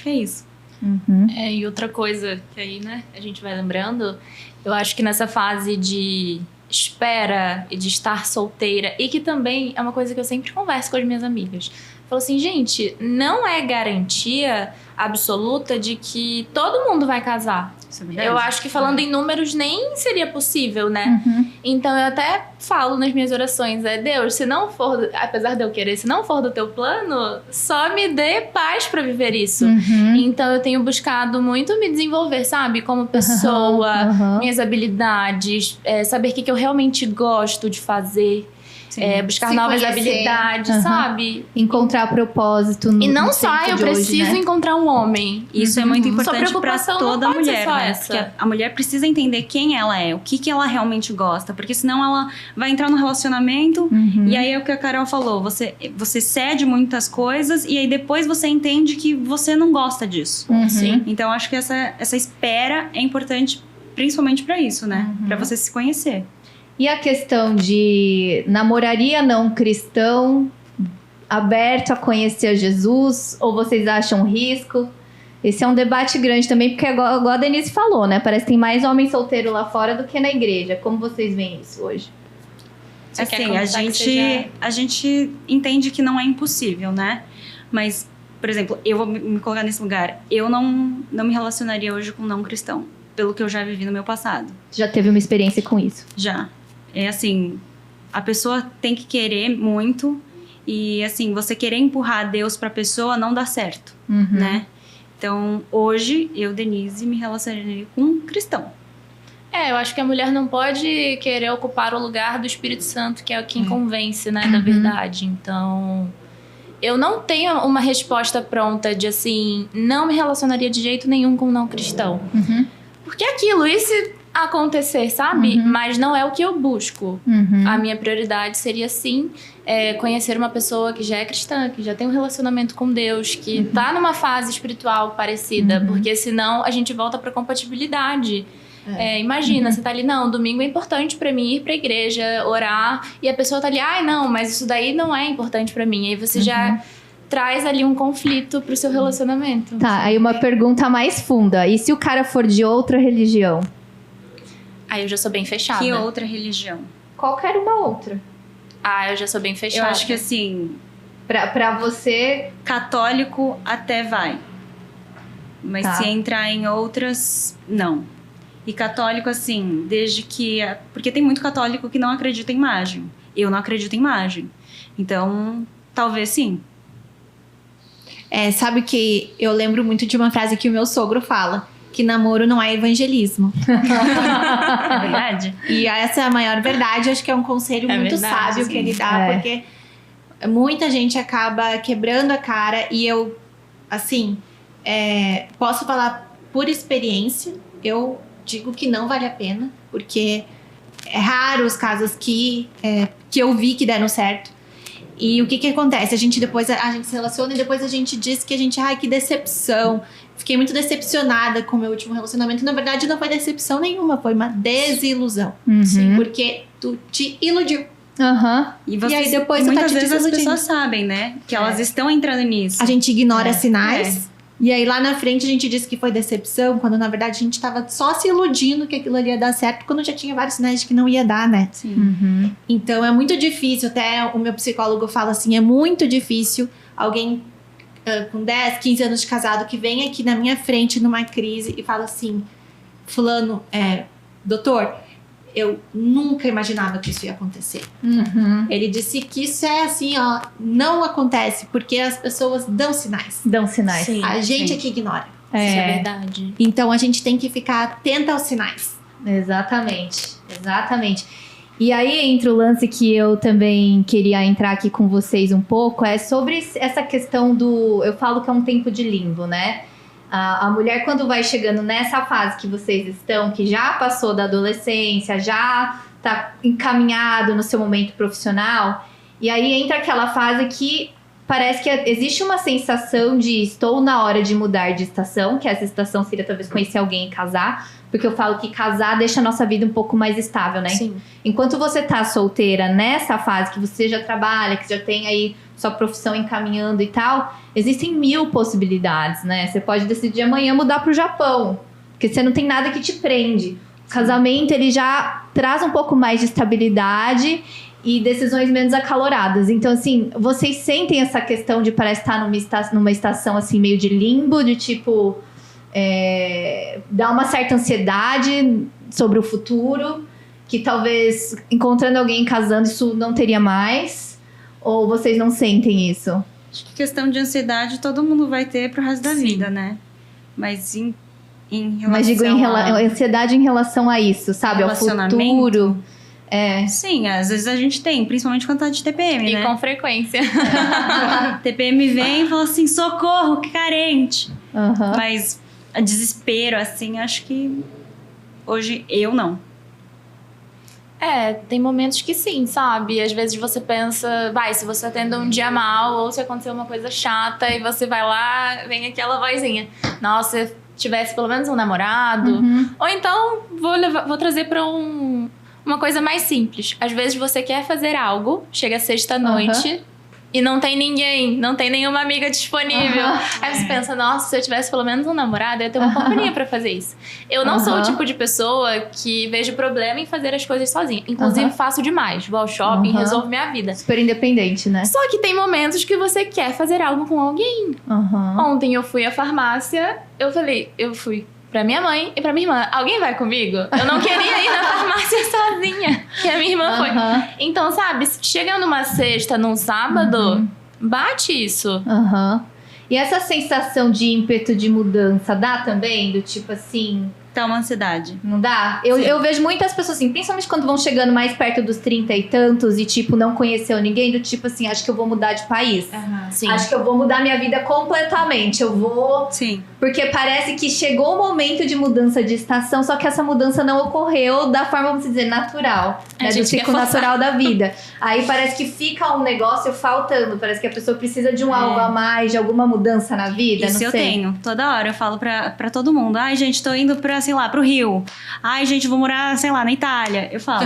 C: é isso.
A: Uhum.
D: E outra coisa que aí, né, a gente vai lembrando, eu acho que nessa fase de espera e de estar solteira, e que também é uma coisa que eu sempre converso com as minhas amigas. Falo assim, gente, não é garantia absoluta de que todo mundo vai casar.
C: Isso é verdade.
D: Eu acho que falando em números nem seria possível, né?
A: Uhum.
D: Então eu até falo nas minhas orações, Deus, se não for, apesar de eu querer, se não for do teu plano, só me dê paz pra viver isso.
A: Uhum.
D: Então eu tenho buscado muito me desenvolver, sabe? Como pessoa,
A: Uhum.
D: minhas habilidades, saber o que eu realmente gosto de fazer.
C: Sim.
D: Buscar
A: Se
D: novas
A: conhecer.
D: habilidades,
A: Uhum.
D: sabe?
A: Encontrar propósito no
D: E não
A: no
D: só,
A: tempo
D: eu
A: de hoje,
D: preciso
A: né?
D: encontrar um homem.
C: Isso é muito
D: Sua
C: importante para
D: preocupação não
C: toda
D: pode ser
C: mulher,
D: só
C: né?
D: essa.
C: Porque a mulher precisa entender quem ela é, o que ela realmente gosta, porque senão ela vai entrar no relacionamento
A: Uhum.
C: e aí é o que a Carol falou, você cede muitas coisas e aí depois você entende que você não gosta disso.
A: Uhum.
D: Sim.
C: Então acho que essa espera é importante principalmente para isso, né? Para você se conhecer.
A: E a questão de namoraria não cristão, aberto a conhecer a Jesus, ou vocês acham risco? Esse é um debate grande também, porque igual a Denise falou, né? Parece que tem mais homem solteiro lá fora do que na igreja. Como vocês veem isso hoje?
D: Você quer
C: Assim,
D: comentar que seja-
C: a gente entende que não é impossível, né? Mas, por exemplo, eu vou me colocar nesse lugar. Eu não me relacionaria hoje com um não cristão, pelo que eu já vivi no meu passado.
A: Já teve uma experiência com isso?
C: Já. É assim, a pessoa tem que querer muito e, assim, você querer empurrar Deus pra pessoa não dá certo,
A: Uhum.
C: né? Então, hoje, eu, Denise, me relacionaria com um cristão.
D: Eu acho que a mulher não pode querer ocupar o lugar do Espírito Santo, que é quem convence, né, da verdade. Então, eu não tenho uma resposta pronta de, assim, não me relacionaria de jeito nenhum com um não cristão.
A: Uhum.
D: Porque é aquilo, e se acontecer, sabe? Mas não é o que eu busco.
A: Uhum.
D: A minha prioridade seria, sim, conhecer uma pessoa que já é cristã, que já tem um relacionamento com Deus, que tá numa fase espiritual parecida, porque senão a gente volta pra compatibilidade. Imagina, você tá ali, não, domingo é importante pra mim ir pra igreja, orar, e a pessoa tá ali, não, mas isso daí não é importante pra mim. Aí você já traz ali um conflito pro seu relacionamento.
A: Tá, aí uma pergunta mais funda. E se o cara for de outra religião?
D: Aí eu já sou bem fechada.
C: Que outra religião?
A: Qualquer uma outra.
D: Eu já sou bem fechada.
C: Eu acho que, assim,
A: Pra você...
C: católico até vai. Mas
A: Tá.
C: se entrar em outras, não. E católico, assim, desde que... Porque tem muito católico que não acredita em imagem. Eu não acredito em imagem. Então, talvez sim.
B: Sabe que eu lembro muito de uma frase que o meu sogro fala, que namoro não é evangelismo.
C: É verdade?
B: E essa é a maior verdade, acho que é um conselho
D: É
B: muito
D: verdade,
B: sábio
D: sim.
B: que ele dá, porque muita gente acaba quebrando a cara e eu, assim, posso falar por experiência, eu digo que não vale a pena, porque é raro os casos que eu vi que deram certo. E o que acontece? A gente se relaciona e depois a gente diz que que decepção. Fiquei muito decepcionada com o meu último relacionamento. Na verdade, não foi decepção nenhuma, foi uma desilusão.
A: Uhum.
B: Porque tu te iludiu.
A: Aham.
C: E,
B: aí depois você tá
C: muitas
B: te
C: vezes as
B: desiludindo.
C: pessoas sabem, né? Que elas estão entrando nisso.
B: A gente ignora sinais. E aí lá na frente a gente diz que foi decepção, quando na verdade a gente tava só se iludindo que aquilo ali ia dar certo, quando já tinha vários sinais de que não ia dar, né?
C: Sim.
A: Uhum.
B: Então é muito difícil, até o meu psicólogo fala assim, é muito difícil alguém com 10, 15 anos de casado que vem aqui na minha frente numa crise e fala assim, fulano, doutor, eu nunca imaginava que isso ia acontecer.
A: Uhum.
B: Ele disse que isso é assim, ó, não acontece, porque as pessoas dão sinais.
A: Dão sinais.
D: Sim,
B: A gente
C: sim.
B: é que ignora.
D: Isso é verdade.
B: Então a gente tem que ficar atenta aos sinais.
A: Exatamente, exatamente. E aí entra o lance que eu também queria entrar aqui com vocês um pouco, é sobre essa questão eu falo que é um tempo de limbo, né? A mulher, quando vai chegando nessa fase que vocês estão, que já passou da adolescência, já tá encaminhado no seu momento profissional, e aí entra aquela fase que parece que existe uma sensação de estou na hora de mudar de estação, que essa estação seria talvez conhecer alguém e casar, Porque eu falo que casar deixa a nossa vida um pouco mais estável, né?
D: Sim.
A: Enquanto você tá solteira nessa fase que você já trabalha, que já tem aí sua profissão encaminhando e tal, existem 1000 possibilidades, né? Você pode decidir amanhã mudar pro Japão, porque você não tem nada que te prende. O casamento, ele já traz um pouco mais de estabilidade e decisões menos acaloradas. Então, assim, vocês sentem essa questão de parece estar numa estação, assim, meio de limbo, de tipo... dá uma certa ansiedade sobre o futuro, que talvez encontrando alguém casando isso não teria mais, ou vocês não sentem isso?
C: Acho que questão de ansiedade todo mundo vai ter pro resto da vida, né? Mas em relação
A: Mas digo ansiedade em relação a isso, sabe? Ao futuro.
C: Sim, às vezes a gente tem, principalmente quando tá de TPM,
D: E
C: né?
D: com frequência.
C: TPM vem e fala assim, socorro, que carente.
A: Aham.
C: Mas desespero, assim, acho que hoje eu não.
D: Tem momentos que sim, sabe? Às vezes você pensa, se você tendo um dia mal ou se aconteceu uma coisa chata e você vai lá, vem aquela vozinha. Nossa, se tivesse pelo menos um namorado. Ou então, vou trazer pra uma coisa mais simples. Às vezes você quer fazer algo, chega sexta-noite e não tem ninguém, não tem nenhuma amiga disponível. Aí você pensa, nossa, se eu tivesse pelo menos um namorado, eu ia ter uma companhia pra fazer isso. Eu não sou o tipo de pessoa que vejo problema em fazer as coisas sozinha. Inclusive, faço demais. Vou ao shopping, resolvo minha vida.
A: Super independente, né?
D: Só que tem momentos que você quer fazer algo com alguém. Ontem eu fui à farmácia, eu fui pra minha mãe e pra minha irmã. Alguém vai comigo? Eu não queria ir na farmácia sozinha, que a minha irmã foi. Então, sabe, chega numa sexta, num sábado, bate isso.
A: E essa sensação de ímpeto de mudança dá também? Do tipo assim...
C: Dá uma ansiedade.
A: Não dá? Eu vejo muitas pessoas assim, principalmente quando vão chegando mais perto dos 30 e tantos e tipo, não conheceu ninguém, do tipo assim, acho que eu vou mudar de país.
D: Sim.
A: Acho que eu vou mudar minha vida completamente. Eu vou...
C: Sim.
A: Porque parece que chegou o momento de mudança de estação, só que essa mudança não ocorreu da forma, vamos dizer, natural.
D: A
A: Né? Do
D: gente quer
A: ciclo
D: forçar.
A: natural da vida. Aí parece que fica um negócio faltando. Parece que a pessoa precisa de um algo a mais, de alguma mudança na vida.
C: Isso
A: não
C: eu
A: sei.
C: tenho. Toda hora eu falo pra todo mundo. Ai, gente, tô indo pra, sei lá, pro Rio. Ai, gente, vou morar, sei lá, na Itália. Eu falo.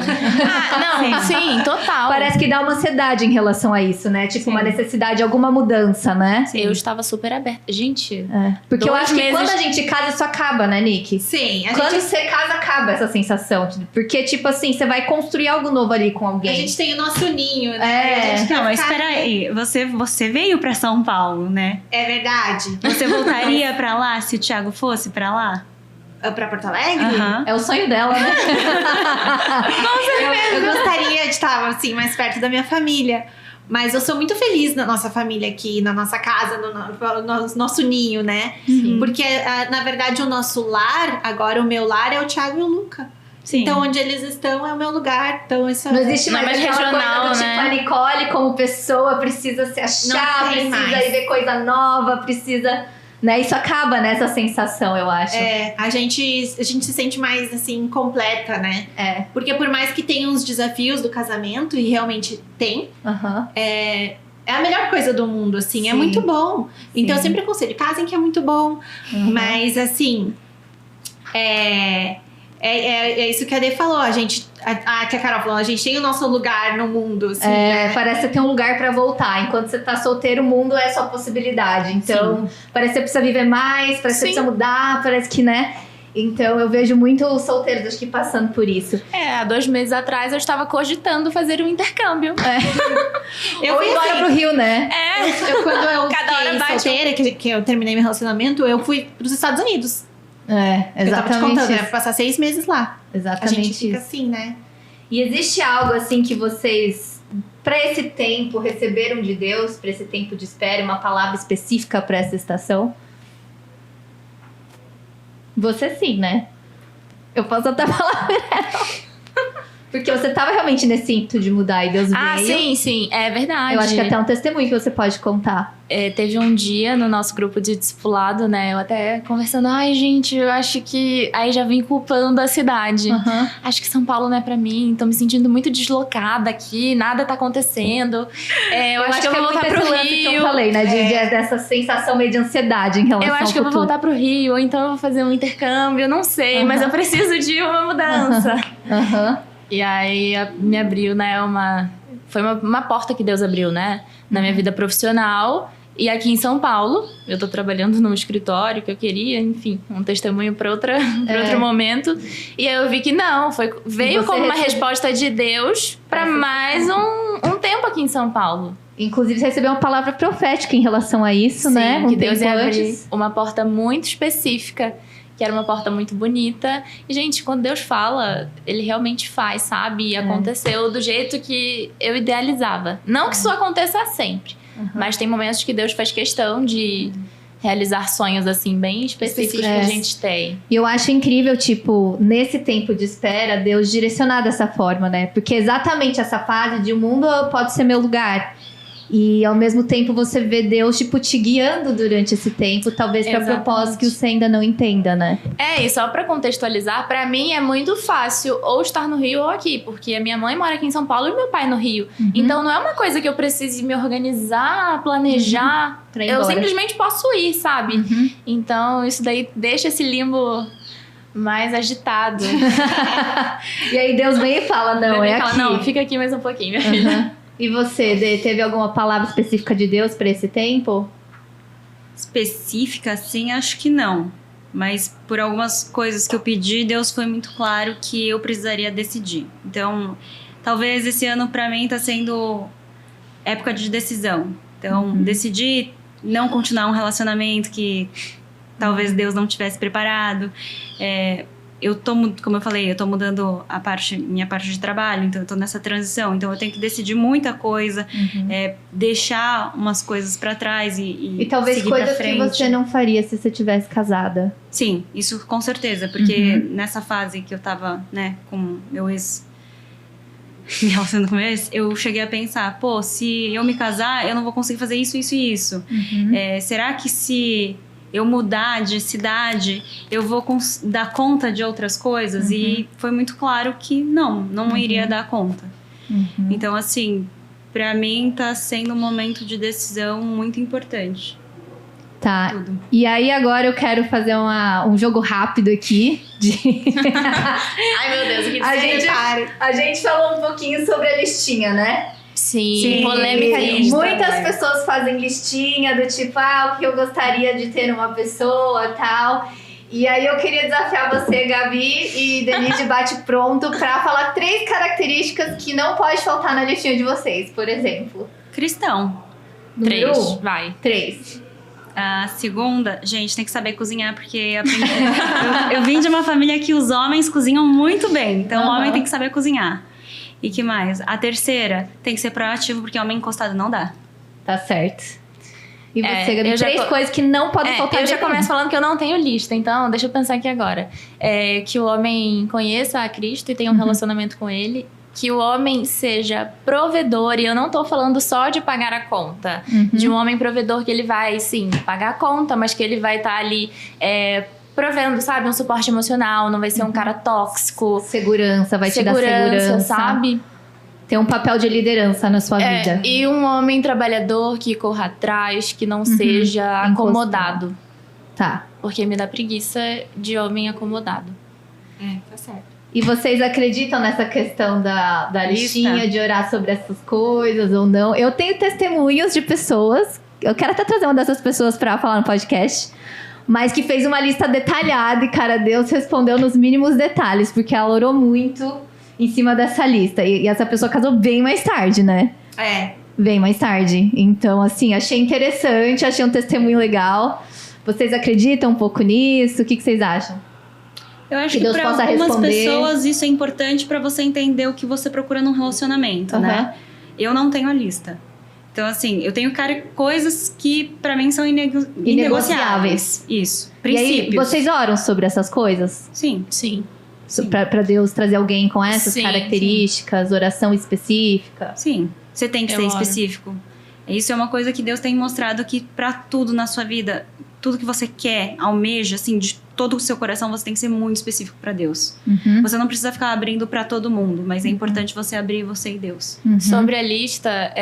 D: Sim, total.
A: Parece que dá uma ansiedade em relação a isso, né? Tipo, uma necessidade de alguma mudança, né?
D: Eu estava super aberta. Gente,
A: Porque eu
D: 2
A: acho que
D: meses-
A: quando a gente casa, isso acaba, né, Nick?
B: Sim,
A: Quando você casa, acaba essa sensação. Porque, tipo assim, você vai construir algo novo ali com
B: a
A: alguém.
B: gente tem o nosso ninho, né?
A: É.
B: A gente
C: Não,
B: quer
C: mas
B: ficar
C: espera aí. Você veio pra São Paulo, né?
B: É verdade.
C: Você voltaria pra lá se o Thiago fosse pra lá?
B: Pra Porto Alegre?
C: Aham.
A: É o sonho dela, né?
B: Eu gostaria de estar assim, mais perto da minha família. Mas eu sou muito feliz na nossa família aqui, na nossa casa, no nosso ninho, né? Porque, na verdade, o nosso lar, agora o meu lar é o Thiago e o Luca.
C: Sim.
B: Então, onde eles estão é o meu lugar. Então, isso
A: Não existe
D: Não é
A: mais
D: mais
A: aquela
D: regional,
A: coisa do
D: né?
A: tipo, a Nicole como pessoa precisa se achar,
B: Não tem
A: precisa
B: mais.
A: ir ver coisa nova, precisa... Né? Isso acaba nessa sensação, eu acho.
B: a gente se sente mais, assim, completa, né?
A: É.
B: Porque por mais que tenha uns desafios do casamento, e realmente tem,
A: Aham.
B: é a melhor coisa do mundo, assim. É
A: Sim.
B: muito bom. Então, eu
A: Sim.
B: sempre aconselho, casem que é muito bom.
A: Uhum.
B: Mas, assim, é isso que a Dê falou. Que a Carol falou, a gente tem o nosso lugar no mundo, assim, né?
A: Parece que tem um lugar pra voltar. Enquanto você tá solteiro, o mundo é sua possibilidade. Então, parece que você precisa viver mais, parece que você precisa mudar, parece que, né? Então, eu vejo muitos solteiros, acho que, passando por isso.
D: há 2 meses atrás eu estava cogitando fazer um intercâmbio.
A: Ou ir embora pro Rio, né?
B: Quando eu
D: Cada hora
B: fiquei
D: bate
B: solteira, que eu terminei meu relacionamento, eu fui pros Estados Unidos. Eu tava te
A: Exatamente
B: contando, né?
A: isso.
B: Passar 6 meses lá. A
A: Exatamente
B: gente fica
A: isso.
B: assim, né?
A: E existe algo, assim, que vocês, pra esse tempo, receberam de Deus, pra esse tempo de espera, uma palavra específica pra essa estação? Você sim, né? Eu posso até falar pra ela. Porque Porque você tava realmente nesse ímpeto de mudar e Deus
D: Ah,
A: veio.
D: sim, é verdade.
A: Eu acho que até um testemunho que você pode contar.
D: Teve um dia no nosso grupo de discipulado, né? Eu até conversando, ai, gente, eu acho que... Aí já vim culpando a cidade.
A: Aham.
D: Acho que São Paulo não é pra mim, tô me sentindo muito deslocada aqui, nada tá acontecendo. Eu acho que eu vou voltar
A: muito
D: pro
A: esse lance que eu
D: Rio.
A: falei, né? Dessa sensação meio de ansiedade em relação
D: Eu
A: ao
D: acho que eu vou
A: futuro.
D: voltar pro Rio, ou então eu vou fazer um intercâmbio, eu não sei, mas eu preciso de uma mudança.
A: Aham.
D: E aí me abriu, né, foi uma porta que Deus abriu, né, na minha vida profissional. E aqui em São Paulo, eu tô trabalhando num escritório que eu queria, enfim, um testemunho para outro momento. E aí eu vi que não, veio como uma resposta de Deus para mais um tempo aqui em São Paulo.
A: Inclusive, você recebeu uma palavra profética em relação a isso,
D: Sim,
A: né?
D: que Deus ia abrir
A: antes.
D: uma porta muito específica, que era uma porta muito bonita. E, gente, quando Deus fala, Ele realmente faz, sabe? E aconteceu do jeito que eu idealizava. Não que isso aconteça sempre, mas tem momentos que Deus faz questão de realizar sonhos, assim, bem específicos que a gente tem.
A: E eu acho incrível, tipo, nesse tempo de espera, Deus direcionar dessa forma, né? Porque exatamente essa fase de o mundo pode ser meu lugar. E ao mesmo tempo você vê Deus, tipo, te guiando durante esse tempo, talvez para propósito que você ainda não entenda, né?
D: E só pra contextualizar, pra mim é muito fácil ou estar no Rio ou aqui, porque a minha mãe mora aqui em São Paulo e meu pai no Rio. Então não é uma coisa que eu precise me organizar, planejar.
A: Pra ir
D: Eu
A: embora.
D: simplesmente posso ir, sabe? Então isso daí deixa esse limbo mais agitado.
A: E aí Deus vem e fala, não,
D: Ele
A: é
D: fala,
A: aqui.
D: não, fica aqui mais um pouquinho, minha filha.
A: E você, Dê, teve alguma palavra específica de Deus para esse tempo?
C: Específica, assim, acho que não. Mas por algumas coisas que eu pedi, Deus foi muito claro que eu precisaria decidir. Então, talvez esse ano pra mim tá sendo época de decisão. Então, decidir não continuar um relacionamento que talvez Deus não tivesse preparado. Como eu falei, eu tô mudando minha parte de trabalho, então eu tô nessa transição. Então eu tenho que decidir muita coisa, deixar umas coisas pra trás e
A: talvez
C: seguir pra
A: coisas que
C: frente.
A: você não faria se você tivesse casada.
C: Sim, isso com certeza, porque nessa fase que eu tava, né, com meu ex, me relacionando com meu ex, eu cheguei a pensar, pô, se eu me casar, eu não vou conseguir fazer isso, isso e isso. Será que se eu mudar de cidade, eu vou dar conta de outras coisas? E foi muito claro que não iria dar conta. Então, assim, pra mim tá sendo um momento de decisão muito importante.
A: Tá.
C: Tudo.
A: E aí agora eu quero fazer um jogo rápido aqui.
D: Ai, meu Deus, o que
A: A gente falou um pouquinho sobre a listinha, né?
D: Sim, polêmica nisso.
A: Muitas pessoas fazem listinha do tipo, o que eu gostaria de ter numa pessoa e tal. E aí eu queria desafiar você, Gabi e Denise, de bate-pronto, pra falar 3 características que não pode faltar na listinha de vocês, por exemplo.
C: Cristão.
A: Número
D: 3,
A: 1.
D: vai.
A: 3.
C: A segunda, gente, tem que saber cozinhar, porque eu vim de uma família que os homens cozinham muito bem. Então o homem tem que saber cozinhar. E que mais? A terceira, tem que ser proativo, porque homem encostado não dá.
A: Tá certo. E você, Gabi?
D: eu já
A: 3 coisas que não podem faltar.
D: Eu
A: de
D: já
A: nenhum.
D: começo falando que eu não tenho lista, então deixa eu pensar aqui agora. Que o homem conheça a Cristo e tenha um relacionamento com Ele. Que o homem seja provedor, e eu não tô falando só de pagar a conta. De um homem provedor que ele vai, sim, pagar a conta, mas que ele vai estar ali provendo, sabe? Um suporte emocional, não vai ser um cara tóxico.
A: Segurança, vai te dar segurança,
D: sabe?
A: Tem um papel de liderança na sua vida.
D: E um homem trabalhador que corra atrás, que não seja acomodado.
A: Tá.
D: Porque me dá preguiça de homem acomodado.
C: Tá certo.
A: E vocês acreditam nessa questão da listinha, de orar sobre essas coisas ou não? Eu tenho testemunhos de pessoas, eu quero até trazer uma dessas pessoas pra falar no podcast, mas que fez uma lista detalhada e, cara, Deus respondeu nos mínimos detalhes, porque ela orou muito em cima dessa lista. E essa pessoa casou bem mais tarde, né? Bem mais tarde. Então, assim, achei interessante, achei um testemunho legal. Vocês acreditam um pouco nisso? O que vocês acham?
C: Eu acho
A: Que
C: que
A: Deus
C: para
A: possa
C: algumas
A: responder.
C: pessoas isso é importante para você entender o que você procura num relacionamento, né? Eu não tenho a lista. Então, assim, eu tenho coisas que para mim são inegociáveis. Isso.
A: E aí,
C: Princípios.
A: vocês oram sobre essas coisas?
C: Sim.
D: Sim.
A: Pra Deus trazer alguém com essas
D: Sim,
A: características, oração específica?
C: Sim, você tem que
D: Eu
C: ser
D: oro.
C: específico. Isso é uma coisa que Deus tem mostrado que pra tudo na sua vida, tudo que você quer, almeja, assim, de todo o seu coração, você tem que ser muito específico pra Deus.
A: Uhum.
C: Você não precisa ficar abrindo pra todo mundo, mas é importante você abrir você e Deus.
A: Uhum.
D: Sobre a lista,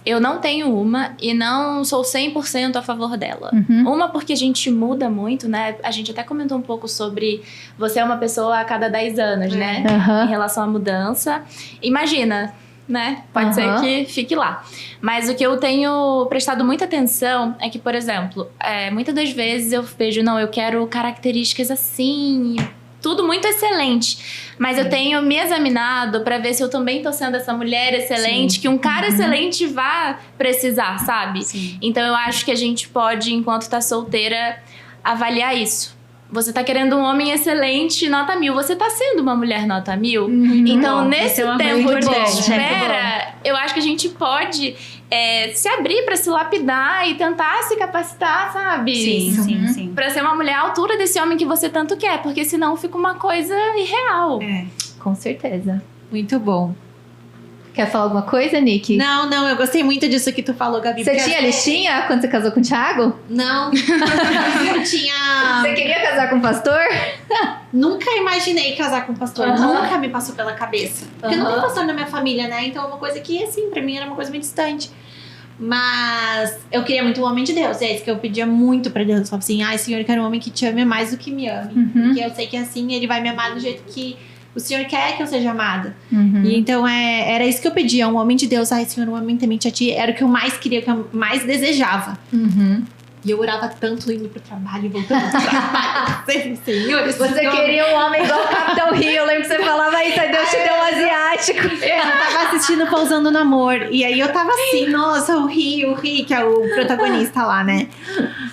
D: eu não tenho uma e não sou 100% a favor dela.
A: Uhum.
D: Uma porque a gente muda muito, né? A gente até comentou um pouco sobre você é uma pessoa a cada 10 anos, né?
A: Aham.
D: Em relação à mudança. Imagina, né? Pode ser
A: Aham.
D: que fique lá. Mas o que eu tenho prestado muita atenção é que, por exemplo, muitas das vezes eu vejo, não, eu quero características assim, tudo muito excelente. Mas eu tenho me examinado pra ver se eu também tô sendo essa mulher excelente, que um cara excelente vá precisar, sabe?
C: Sim.
D: Então eu acho que a gente pode, enquanto tá solteira, avaliar isso. Você tá querendo um homem excelente, nota 1000. Você tá sendo uma mulher nota 1000? Então,
C: Bom,
D: nesse
C: essa é uma
D: tempo
C: coisa
D: de
C: importante,
D: espera, eu acho que a gente pode se abrir pra se lapidar e tentar se capacitar, sabe?
C: Sim.
D: Pra ser uma mulher à altura desse homem que você tanto quer, porque senão fica uma coisa irreal.
A: Com certeza.
B: Muito bom.
A: Quer falar alguma coisa, Nick?
B: Não, eu gostei muito disso que tu falou, Gabi.
A: Você
B: porque
A: tinha listinha quando você casou com o Thiago?
B: Não, eu tinha...
A: Você queria casar com o pastor?
B: Nunca imaginei casar com pastor.
A: Aham.
B: Nunca me passou pela cabeça. Porque não tem
A: Aham.
B: pastor na minha família, né? Então é uma coisa que, assim, pra mim era uma coisa muito distante. Mas eu queria muito um homem de Deus. É isso que eu pedia muito pra Deus. Eu falava assim, ai, Senhor, eu quero um homem que te ame mais do que me ame.
A: Uhum.
B: Porque eu sei que assim ele vai me amar do jeito que o Senhor quer que eu seja amada.
A: Uhum.
B: E então era isso que eu pedia, um homem de Deus. Ai, Senhor, um homem temente a ti. Era o que eu mais queria, o que eu mais desejava.
A: Uhum.
B: E eu orava tanto indo pro trabalho e voltando pro trabalho. Sempre, Senhor, esse
A: Você
B: homem-
A: queria um homem igual o Capitão Rio. Eu lembro que você falava isso, aí Deus te deu um asiático.
B: Eu tava assistindo Pousando no Amor. E aí eu tava assim, nossa, o Rio, que é o protagonista lá, né?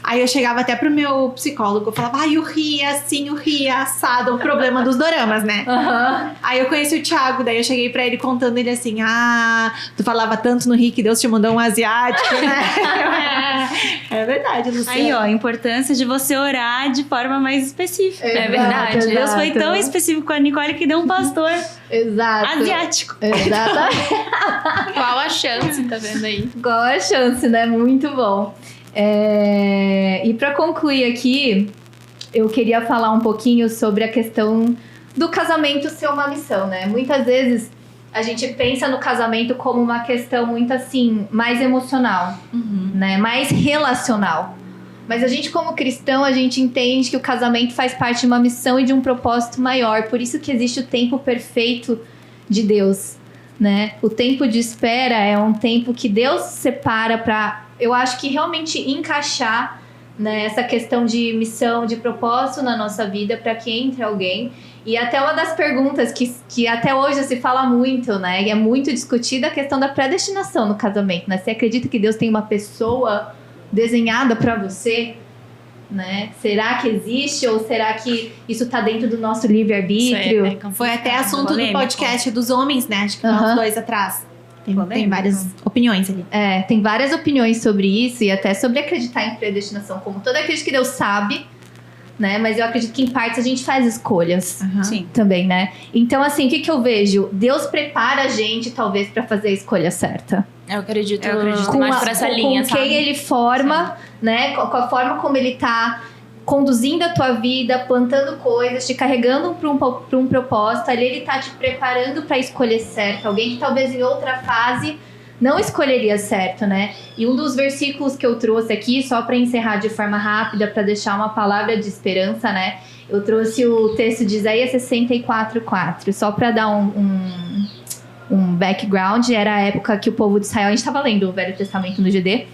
B: Aí eu chegava até pro meu psicólogo, eu falava, ai, o Rio é assim, o Rio é assado, o problema dos doramas, né?
A: Aham.
B: Aí eu conheci o Thiago, daí eu cheguei pra ele contando ele assim, tu falava tanto no Rio que Deus te mandou um asiático, né? É verdade, Luciana.
C: Aí, ó, a importância de você orar de forma mais específica.
D: É verdade.
A: Exato.
C: Deus foi tão específico com a Nicole que deu um pastor
A: Exato.
C: asiático.
A: Exatamente.
D: Qual a chance, tá vendo aí?
A: Qual a chance, né? Muito bom. E para concluir aqui, eu queria falar um pouquinho sobre a questão do casamento ser uma missão, né? Muitas vezes a gente pensa no casamento como uma questão muito assim, mais emocional, né? Mais relacional. Mas a gente, como cristão, a gente entende que o casamento faz parte de uma missão e de um propósito maior. Por isso que existe o tempo perfeito de Deus, né? O tempo de espera é um tempo que Deus separa para, eu acho que realmente encaixar, né, essa questão de missão, de propósito na nossa vida para que entre alguém. E até uma das perguntas que até hoje se fala muito, né? E é muito discutida a questão da predestinação no casamento, né? Você acredita que Deus tem uma pessoa desenhada para você, né? Será que existe ou será que isso tá dentro do nosso livre-arbítrio?
B: Foi até assunto
C: polêmico.
B: do podcast dos homens, né? Acho que
A: Aham.
B: uns 2 atrás. Tem
C: Polêmico.
B: várias opiniões ali.
A: Tem várias opiniões sobre isso e até sobre acreditar em predestinação, como toda acredito que Deus sabe, né? Mas eu acredito que em partes a gente faz escolhas
C: Sim.
A: também, né? Então, assim, o que eu vejo? Deus prepara a gente, talvez, para fazer a escolha certa.
D: Eu acredito
A: Com
D: mais
A: a-
D: pra essa
A: com
D: linha,
A: quem
D: sabe?
A: ele forma, né? Com a forma como ele tá conduzindo a tua vida, plantando coisas, te carregando para um propósito. Ali ele tá te preparando para escolher certo. Alguém que talvez em outra fase não escolheria certo, né? E um dos versículos que eu trouxe aqui, só para encerrar de forma rápida, para deixar uma palavra de esperança, né? Eu trouxe o texto de Isaías 64:4, só para dar um background. Era a época que o povo de Israel, a gente estava lendo o Velho Testamento no GD,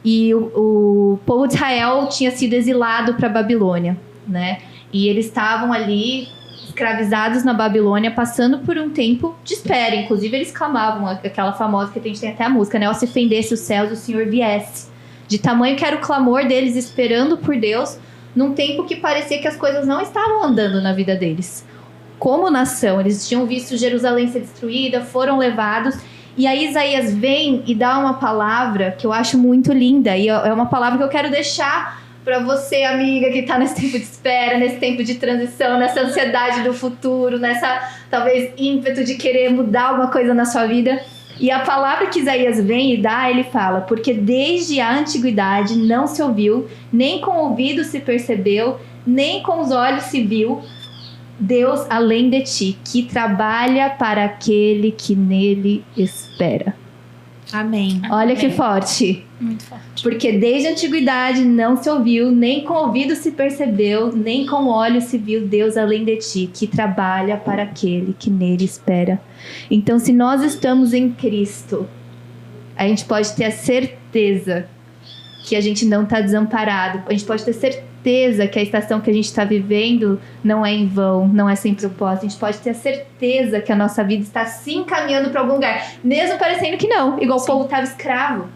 A: e o povo de Israel tinha sido exilado para Babilônia, né? E eles estavam ali escravizados na Babilônia, passando por um tempo de espera. Inclusive eles clamavam aquela famosa que a gente tem até a música, né? Ó, se fendesse os céus, o Senhor viesse. De tamanho que era o clamor deles esperando por Deus, num tempo que parecia que as coisas não estavam andando na vida deles. Como nação, eles tinham visto Jerusalém ser destruída, foram levados. E aí Isaías vem e dá uma palavra que eu acho muito linda. E é uma palavra que eu quero deixar para você, amiga, que tá nesse tempo de espera, nesse tempo de transição, nessa ansiedade do futuro, nessa, talvez, ímpeto de querer mudar alguma coisa na sua vida. E a palavra que Isaías vem e dá, ele fala: porque desde a antiguidade não se ouviu, nem com o ouvido se percebeu, nem com os olhos se viu, Deus além de ti, que trabalha para aquele que nele espera.
B: Amém.
A: Olha que forte.
D: Muito forte.
A: Porque desde a antiguidade não se ouviu, nem com o ouvido se percebeu, nem com o olho se viu Deus além de ti, que trabalha para aquele que nele espera. Então, se nós estamos em Cristo, a gente pode ter a certeza que a gente não está desamparado. A gente pode ter certeza que a estação que a gente está vivendo não é em vão, não é sem propósito. A gente pode ter a certeza que a nossa vida está se encaminhando para algum lugar, mesmo parecendo que não. Igual o povo estava escravo.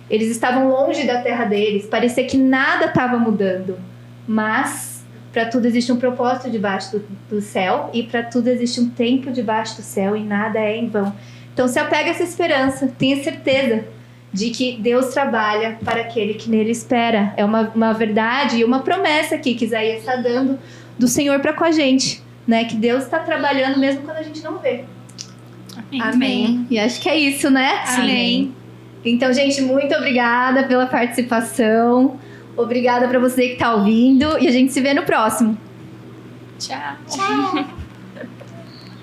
A: Eles estavam longe da terra deles, parecia que nada estava mudando. Mas para tudo existe um propósito debaixo do céu, e para tudo existe um tempo debaixo do céu, e nada é em vão. Então se apega a essa esperança, tenha certeza de que Deus trabalha para aquele que nele espera. É uma verdade e uma promessa aqui que Isaías está dando do Senhor para com a gente, né? Que Deus está trabalhando mesmo quando a gente não vê.
B: Amém.
A: E acho que é isso, né?
B: Amém.
A: Então, gente, muito obrigada pela participação. Obrigada para você que está ouvindo. E a gente se vê no próximo.
D: Tchau.